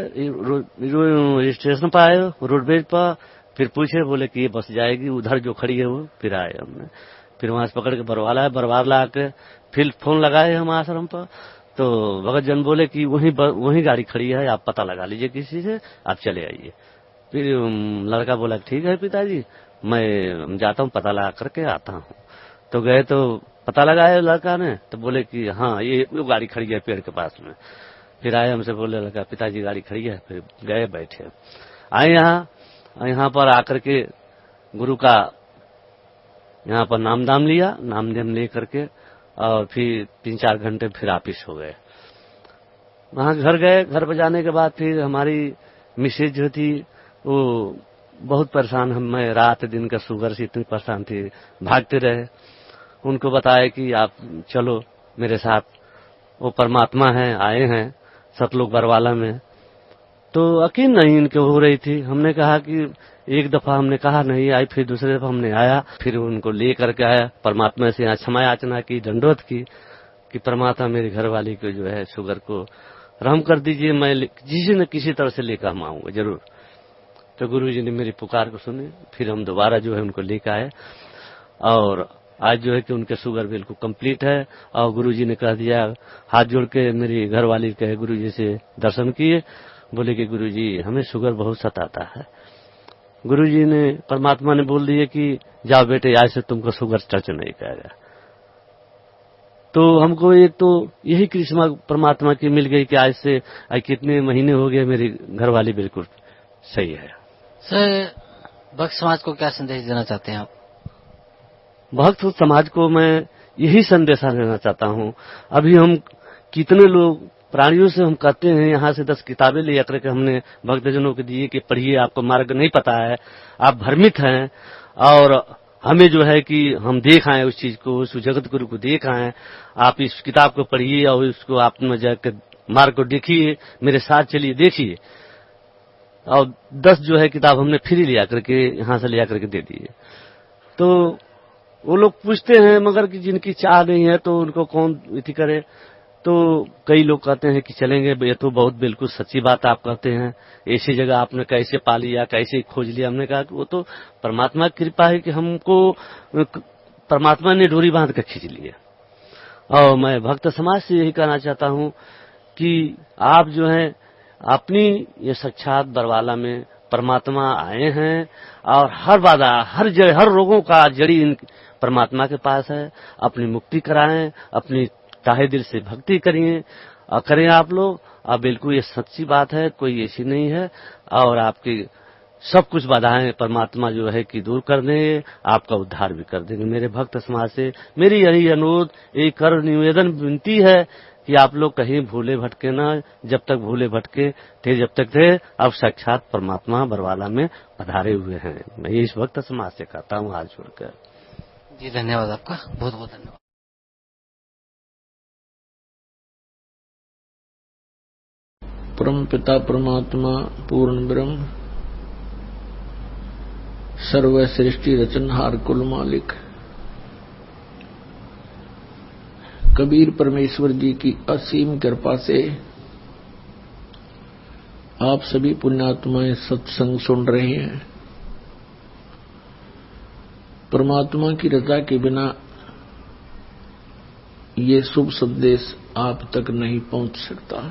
स्टेशन पर आए, रोडवेज पर। फिर पूछे, बोले कि ये बस जाएगी उधर जो खड़ी है वो। फिर आए हमने, फिर वहां से पकड़ के बरवाला आके फिर फोन लगाए हम आश्रम पर। तो भगत जन बोले कि वहीं गाड़ी खड़ी है, आप पता लगा लीजिए किसी से, आप चले आइए। फिर लड़का बोला ठीक है पिताजी, मैं जाता हूँ, पता लगा करके आता हूँ। तो गए, तो पता लगाया लड़का ने, तो बोले कि हाँ ये गाड़ी खड़ी है पेड़ के पास में। फिर आए, हमसे बोले लड़का पिताजी गाड़ी खड़ी है। फिर गए, बैठे, आए यहाँ पर आकर के गुरु का यहाँ पर नामदाम लिया, नामदाम ले करके और फिर 3-4 घंटे फिर ऑफिस हो गए। वहां घर गए, घर पर जाने के बाद फिर हमारी मिसेज जो थी वो बहुत परेशान, मैं रात दिन का शुगर से इतनी परेशान थी, भागते रहे। उनको बताया कि आप चलो मेरे साथ, वो परमात्मा है, आए हैं सतलोक बरवाला में। तो यकीन नहीं इनके हो रही थी। हमने कहा कि एक दफा हमने कहा नहीं आई, फिर दूसरे दफा हमने आया, फिर उनको ले करके आया, परमात्मा से यहाँ क्षमा याचना की, दंडवत की कि परमात्मा मेरी घरवाली को जो है शुगर को रहम कर दीजिए, मैं किसी न किसी तरह से लेकर हम आऊंगा जरूर। तो गुरुजी ने मेरी पुकार को सुनी, फिर हम दोबारा जो है उनको लेकर आए और आज जो है कि उनके शुगर बिल्कुल कंप्लीट है। और गुरुजी ने कह दिया, हाथ जोड़ के मेरी घरवाली कहे गुरुजी से दर्शन किए, बोले कि गुरुजी हमें शुगर बहुत सताता है। गुरुजी ने, परमात्मा ने बोल दिए कि जाओ बेटे, आज से तुमको शुगर टच नहीं करेगा। तो हमको एक तो यही कृष्णा परमात्मा की मिल गई कि आज से कितने महीने हो गए मेरी घरवाली बिल्कुल सही है। सर, भक्त समाज को क्या संदेश देना चाहते हैं आप? भक्त समाज को मैं यही संदेश देना चाहता हूँ। अभी हम कितने लोग प्राणियों से हम कहते हैं, यहाँ से 10 किताबें ले आकर के हमने भक्तजनों को दिए कि पढ़िए, आपको मार्ग नहीं पता है, आप भ्रमित हैं, और हमें जो है कि हम देख आए उस चीज को, उस जगत गुरु को देख आए, आप इस किताब को पढ़िए और इसको आप में जाकर मार्ग को देखिए, मेरे साथ चलिए, देखिए। और 10 जो है किताब हमने फ्री लिया करके यहाँ से लिया करके दे दिए। तो वो लोग पूछते हैं, मगर कि जिनकी चाह नहीं है तो उनको कौन इति करे। तो कई लोग कहते हैं कि चलेंगे, ये तो बहुत बिल्कुल सच्ची बात आप कहते हैं, ऐसी जगह आपने कैसे पा लिया, कैसे खोज लिया। हमने कहा कि वो तो परमात्मा की कृपा है कि हमको परमात्मा ने डोरी बांध कर खींच लिया। और मैं भक्त समाज से यही कहना चाहता हूं कि आप जो है अपनी ये साक्षात बरवाला में परमात्मा आए हैं और हर बाधा हर रोगों का जड़ी इन परमात्मा के पास है। अपनी मुक्ति कराएं, अपनी ताहे दिल से भक्ति करिए करें आप लोग। अब बिल्कुल ये सच्ची बात है, कोई ऐसी नहीं है। और आपकी सब कुछ बाधाएं परमात्मा जो है कि दूर कर देंगे, आपका उद्धार भी कर देंगे। मेरे भक्त समाज से मेरी यही अनुरोध, एक कर निवेदन विनती है कि आप लोग कहीं भूले भटके ना। जब तक भूले भटके थे, जब तक थे, अब साक्षात परमात्मा बरवाला में पधारे हुए हैं। मैं ये इस भक्त समाज से कहता हूँ हाथ जोड़कर। जी धन्यवाद आपका, बहुत बहुत धन्यवाद। परम पिता परमात्मा पूर्ण ब्रह्म सर्व सृष्टि रचनहार कुल मालिक कबीर परमेश्वर जी की असीम कृपा से आप सभी पुण्यात्माएं सत्संग सुन रहे हैं। परमात्मा की रजा के बिना ये शुभ संदेश आप तक नहीं पहुंच सकता,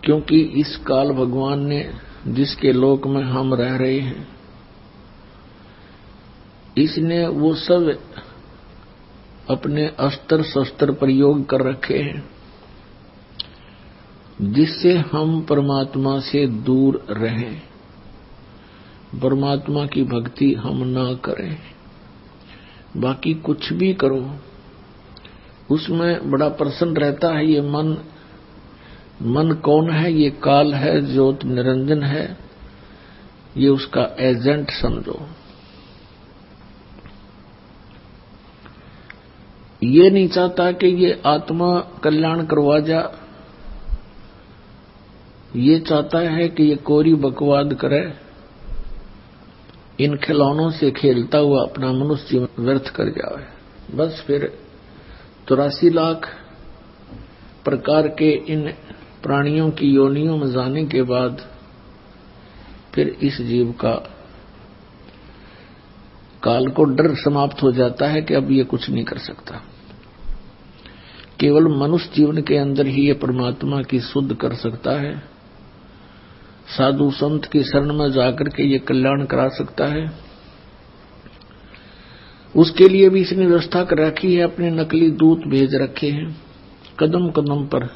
क्योंकि इस काल भगवान ने जिसके लोक में हम रह रहे हैं, इसने वो सब अपने अस्त्र शस्त्र प्रयोग कर रखे हैं जिससे हम परमात्मा से दूर रहें, परमात्मा की भक्ति हम ना करें। बाकी कुछ भी करो उसमें बड़ा प्रसन्न रहता है। ये मन कौन है? ये काल है, ज्योत निरंजन है, ये उसका एजेंट समझो। ये नहीं चाहता कि ये आत्मा कल्याण करवा जा, ये चाहता है कि ये कोरी बकवाद करे, इन खिलौनों से खेलता हुआ अपना मनुष्य जीवन व्यर्थ कर जाए। बस फिर 83 लाख प्रकार के इन प्राणियों की योनियों में जाने के बाद फिर इस जीव का काल को डर समाप्त हो जाता है कि अब ये कुछ नहीं कर सकता। केवल मनुष्य जीवन के अंदर ही ये परमात्मा की शुद्ध कर सकता है, साधु संत की शरण में जाकर के ये कल्याण करा सकता है। उसके लिए भी इसने व्यवस्था कर रखी है, अपने नकली दूत भेज रखे हैं, कदम कदम पर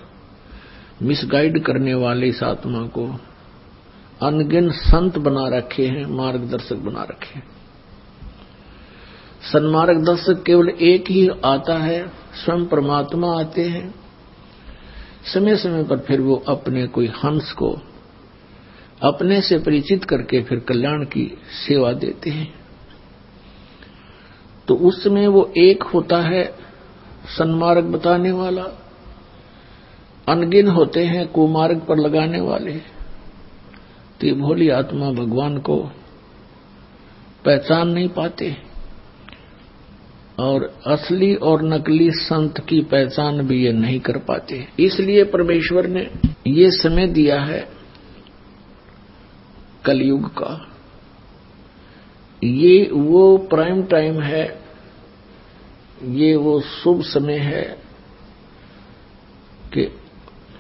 मिसगाइड करने वाले इस आत्मा को अनगिन संत बना रखे हैं, मार्गदर्शक बना रखे हैं। सन्मार्गदर्शक केवल एक ही आता है, स्वयं परमात्मा आते हैं। समय समय पर फिर वो अपने कोई हंस को अपने से परिचित करके फिर कल्याण की सेवा देते हैं। तो उस समय वो एक होता है सन्मार्ग बताने वाला, अनगिन होते हैं कुमार्ग पर लगाने वाले। तो ये भोली आत्मा भगवान को पहचान नहीं पाते और असली और नकली संत की पहचान भी ये नहीं कर पाते। इसलिए परमेश्वर ने ये समय दिया है कलयुग का, ये वो प्राइम टाइम है, ये वो शुभ समय है कि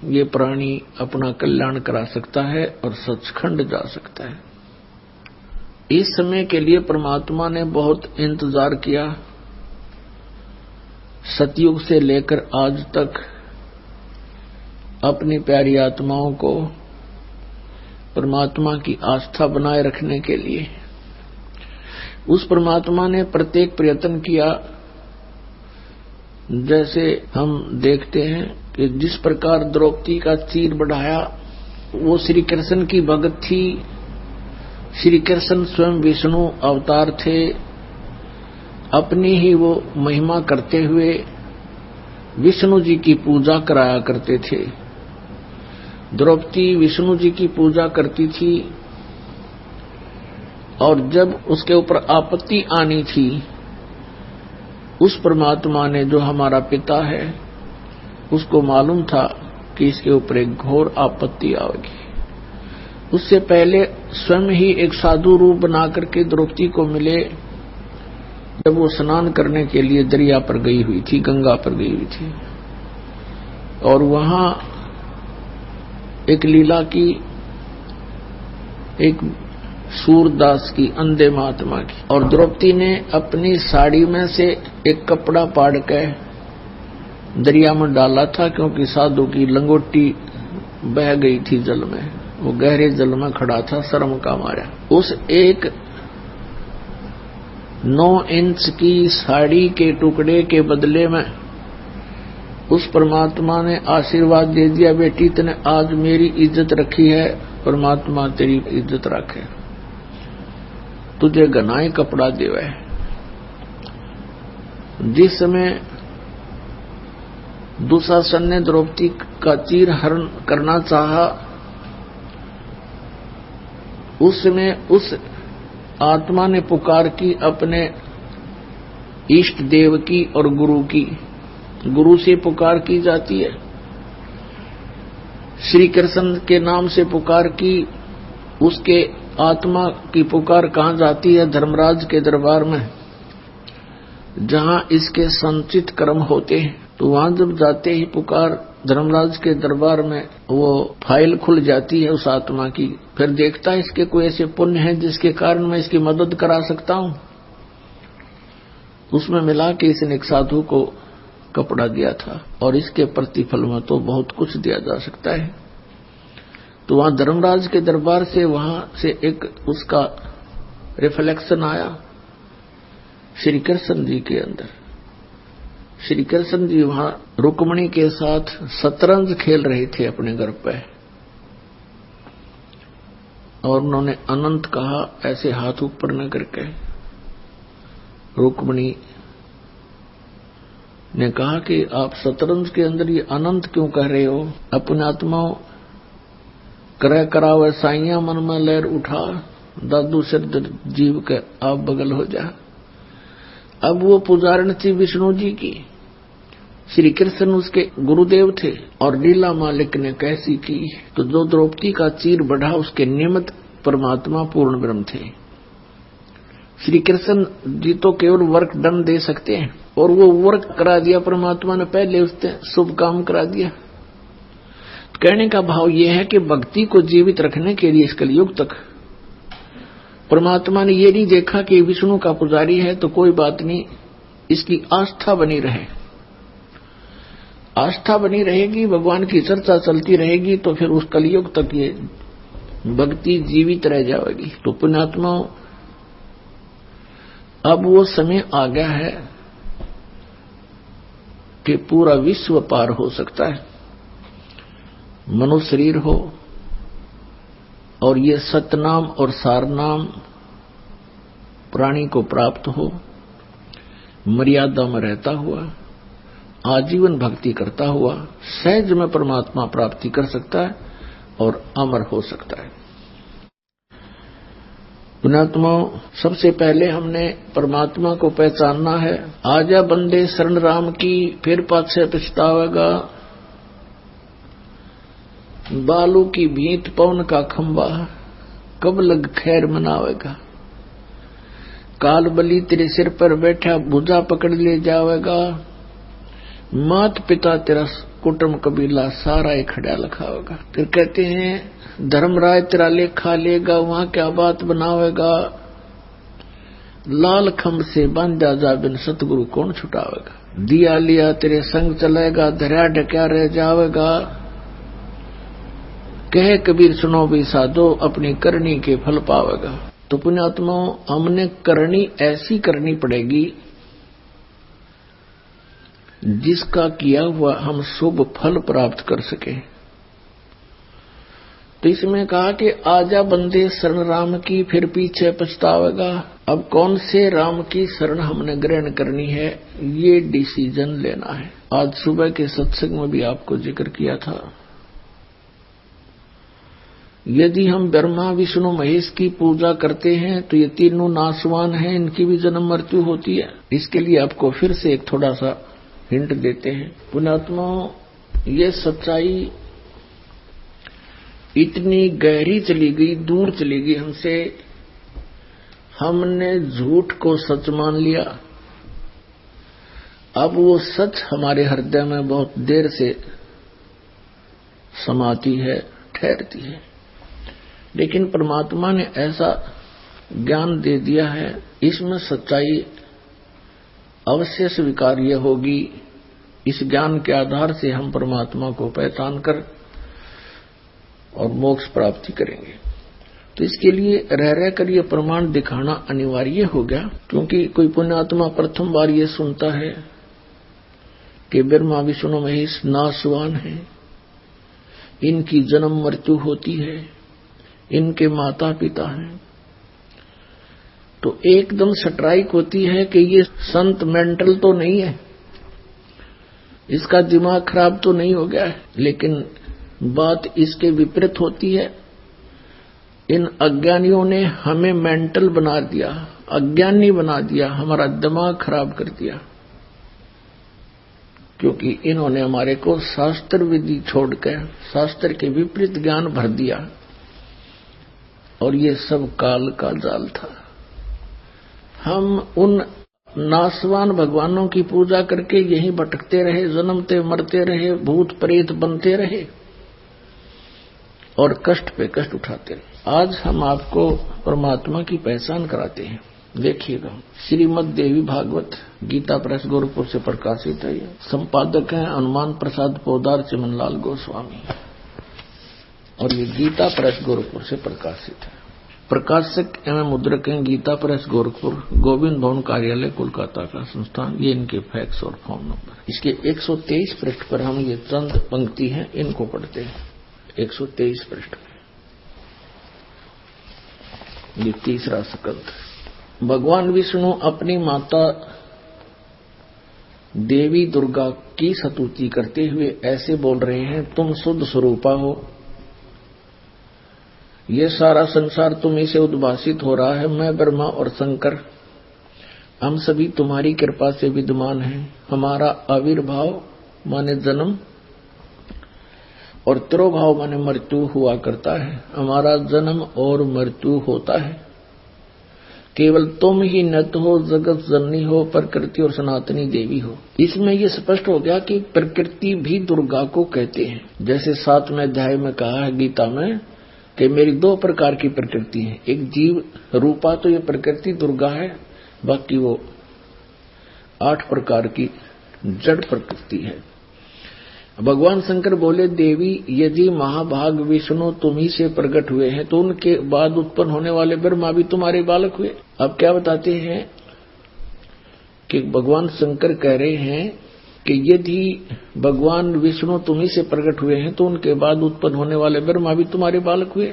ये प्राणी अपना कल्याण करा सकता है और सचखंड जा सकता है। इस समय के लिए परमात्मा ने बहुत इंतजार किया, सतयुग से लेकर आज तक अपनी प्यारी आत्माओं को परमात्मा की आस्था बनाए रखने के लिए उस परमात्मा ने प्रत्येक प्रयत्न किया। जैसे हम देखते हैं कि जिस प्रकार द्रौपदी का चीर बढ़ाया, वो श्री कृष्ण की भगत थी। श्री कृष्ण स्वयं विष्णु अवतार थे, अपनी ही वो महिमा करते हुए विष्णु जी की पूजा कराया करते थे। द्रौपदी विष्णु जी की पूजा करती थी और जब उसके ऊपर आपत्ति आनी थी, उस परमात्मा ने जो हमारा पिता है उसको मालूम था कि इसके ऊपर एक घोर आपत्ति आएगी। उससे पहले स्वयं ही एक साधु रूप बना करके द्रौपदी को मिले, जब वो स्नान करने के लिए दरिया पर गई हुई थी, गंगा पर गई हुई थी, और वहां एक लीला की, एक सूरदास की, अंधे महात्मा की। और द्रौपदी ने अपनी साड़ी में से एक कपड़ा पाड़ के दरिया में डाला था, क्योंकि साधु की लंगोटी बह गई थी जल में। वो गहरे जल में खड़ा था शर्म का मारा। उस एक 9 इंच की साड़ी के टुकड़े के बदले में उस परमात्मा ने आशीर्वाद दे दिया, बेटी तने आज मेरी इज्जत रखी है, परमात्मा तेरी इज्जत रखे, तुझे घनाई कपड़ा देवे। जिस समय दुशासन ने द्रौपदी का चीर हरण करना चाहा, उस समय उस आत्मा ने पुकार की अपने इष्ट देव की और गुरु की। गुरु से पुकार की जाती है, श्री कृष्ण के नाम से पुकार की। उसके आत्मा की पुकार कहां जाती है? धर्मराज के दरबार में, जहां इसके संचित कर्म होते हैं। तो वहां जब जाते ही पुकार धर्मराज के दरबार में, वो फाइल खुल जाती है उस आत्मा की। फिर देखता है इसके कोई ऐसे पुण्य है जिसके कारण मैं इसकी मदद करा सकता हूं। उसमें मिला कि इसने एक साधु को कपड़ा दिया था, और इसके प्रतिफल में तो बहुत कुछ दिया जा सकता है। तो वहां धर्मराज के दरबार से, वहां से एक उसका रिफ्लेक्शन आया श्री कृष्ण जी के अंदर। श्री कृष्ण जी वहां रुक्मिणी के साथ शतरंज खेल रहे थे अपने घर पे, और उन्होंने अनंत कहा ऐसे हाथ ऊपर न करके। रुक्मिणी ने कहा कि आप शतरंज के अंदर ये अनंत क्यों कह रहे हो? अपने आत्माओं करय करावे साइया, मन में लहर उठा, दादू सिर जीव के आप बगल हो जा। अब वो पुजारण थी विष्णु जी की, श्री कृष्ण उसके गुरुदेव थे, और लीला मालिक ने कैसी की। तो जो द्रौपदी का चीर बढ़ा उसके निमित्त परमात्मा पूर्ण ब्रह्म थे। श्री कृष्ण जी तो केवल वर्क डन दे सकते हैं, और वो वर्क करा दिया परमात्मा ने, पहले उसने शुभ काम करा दिया। कहने का भाव यह है कि भक्ति को जीवित रखने के लिए इस कलयुग तक परमात्मा ने ये नहीं देखा कि विष्णु का पुजारी है तो कोई बात नहीं, इसकी आस्था बनी रहे। आस्था बनी रहेगी, भगवान की चर्चा चलती रहेगी, तो फिर उस कलयुग तक ये भक्ति जीवित रह जाएगी। तो पुण्यात्माओं, अब वो समय आ गया है कि पूरा विश्व पार हो सकता है। मनुष्य शरीर हो और ये सतनाम और सारनाम प्राणी को प्राप्त हो, मर्यादा में रहता हुआ, आजीवन भक्ति करता हुआ सहज में परमात्मा प्राप्ति कर सकता है और अमर हो सकता है। पुण्यात्माओं, सबसे पहले हमने परमात्मा को पहचानना है। आजा बंदे शरण राम की, फिर पाछे पछतावेगा। बालू की भींत पवन का खंबा, कब लग खैर मनावेगा। काल बलि तेरे सिर पर बैठा, भुजा पकड़ ले जावेगा। मात पिता तेरा कुटुंब कबीला सारा ही खड़ा लखावेगा। फिर कहते हैं धर्मराय तेरा लेखा लेगा, वहां क्या बात बनावेगा। लाल खंभ से बांधा जा, बिन सतगुरु कौन छुटावेगा। दिया लिया तेरे संग चलेगा, धरा ढक्या रह जावेगा। कहे कबीर सुनो भी साधो, अपनी करनी के फल पावेगा। तो पुण्यात्माओं, हमने करनी ऐसी करनी पड़ेगी जिसका किया हुआ हम शुभ फल प्राप्त कर सके। तो इसमें कहा कि आजा बंदे शरण राम की, फिर पीछे पछतावेगा। अब कौन से राम की शरण हमने ग्रहण करनी है, ये डिसीजन लेना है। आज सुबह के सत्संग में भी आपको जिक्र किया था। यदि हम ब्रह्मा विष्णु महेश की पूजा करते हैं तो ये तीनों नाशवान हैं, इनकी भी जन्म मृत्यु होती है। इसके लिए आपको फिर से एक थोड़ा सा हिंट देते हैं। पुण्यात्माओं, ये सच्चाई इतनी गहरी चली गई, दूर चली गई हमसे, हमने झूठ को सच मान लिया। अब वो सच हमारे हृदय में बहुत देर से समाती है, ठहरती है। लेकिन परमात्मा ने ऐसा ज्ञान दे दिया है, इसमें सच्चाई अवश्य स्वीकार्य होगी। इस ज्ञान के आधार से हम परमात्मा को पहचान कर और मोक्ष प्राप्ति करेंगे। तो इसके लिए रह कर ये प्रमाण दिखाना अनिवार्य हो गया, क्योंकि कोई पुण्यात्मा प्रथम बार ये सुनता है कि ब्रह्मा विष्णु महेश नाशवान है, इनकी जन्म मृत्यु होती है, इनके माता पिता हैं, तो एकदम स्ट्राइक होती है कि ये संत मेंटल तो नहीं है, इसका दिमाग खराब तो नहीं हो गया है। लेकिन बात इसके विपरीत होती है। इन अज्ञानियों ने हमें मेंटल बना दिया, अज्ञानी बना दिया, हमारा दिमाग खराब कर दिया, क्योंकि इन्होंने हमारे को शास्त्र विधि छोड़कर शास्त्र के विपरीत ज्ञान भर दिया। और ये सब काल का जाल था। हम उन नासवान भगवानों की पूजा करके यहीं भटकते रहे, जन्मते मरते रहे, भूत प्रेत बनते रहे और कष्ट पे कष्ट उठाते रहे। आज हम आपको परमात्मा की पहचान कराते हैं। देखिएगा, श्रीमद् देवी भागवत गीता प्रेस गोरखपुर से प्रकाशित है। संपादक हैं हनुमान प्रसाद पोदार चिमनलाल गोस्वामी, और ये गीता प्रेस गोरखपुर से प्रकाशित है। प्रकाशक एवं मुद्रक हैं गीता प्रेस गोरखपुर, गोविंद भवन कार्यालय कोलकाता का संस्थान। ये इनके फैक्स और फोन नंबर। इसके 123 पृष्ठ पर हम ये चंद पंक्ति हैं, इनको पढ़ते हैं। 123 पृष्ठ ये तीसरा स्कंध। भगवान विष्णु अपनी माता देवी दुर्गा की स्तुति करते हुए ऐसे बोल रहे हैं, तुम शुद्ध स्वरूपा हो, ये सारा संसार तुम्हीं से उद्भासित हो रहा है। मैं ब्रह्मा और शंकर हम सभी तुम्हारी कृपा से विद्यमान हैं। हमारा आविर्भाव माने जन्म और तिरोभाव माने मृत्यु हुआ करता है। हमारा जन्म और मृत्यु होता है। केवल तुम ही नत हो, जगत जननी हो, प्रकृति और सनातनी देवी हो। इसमें यह स्पष्ट हो गया कि प्रकृति भी दुर्गा को कहते हैं। जैसे 7वें अध्याय में कहा है गीता में कि मेरी 2 प्रकार की प्रकृति है। एक जीव रूपा तो ये प्रकृति दुर्गा है, बाकी वो 8 प्रकार की जड़ प्रकृति है। भगवान शंकर बोले, देवी यदि महाभाग विष्णु तुम ही से प्रकट हुए हैं तो उनके बाद उत्पन्न होने वाले ब्रह्मा भी तुम्हारे बालक हुए। अब क्या बताते हैं कि भगवान शंकर कह रहे हैं कि यदि भगवान विष्णु तुम्हीं से प्रकट हुए हैं तो उनके बाद उत्पन्न होने वाले ब्रह्मा भी तुम्हारे बालक हुए।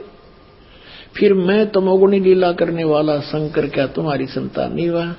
फिर मैं तमोगुणी लीला करने वाला शंकर क्या तुम्हारी संतान नहीं हुआ?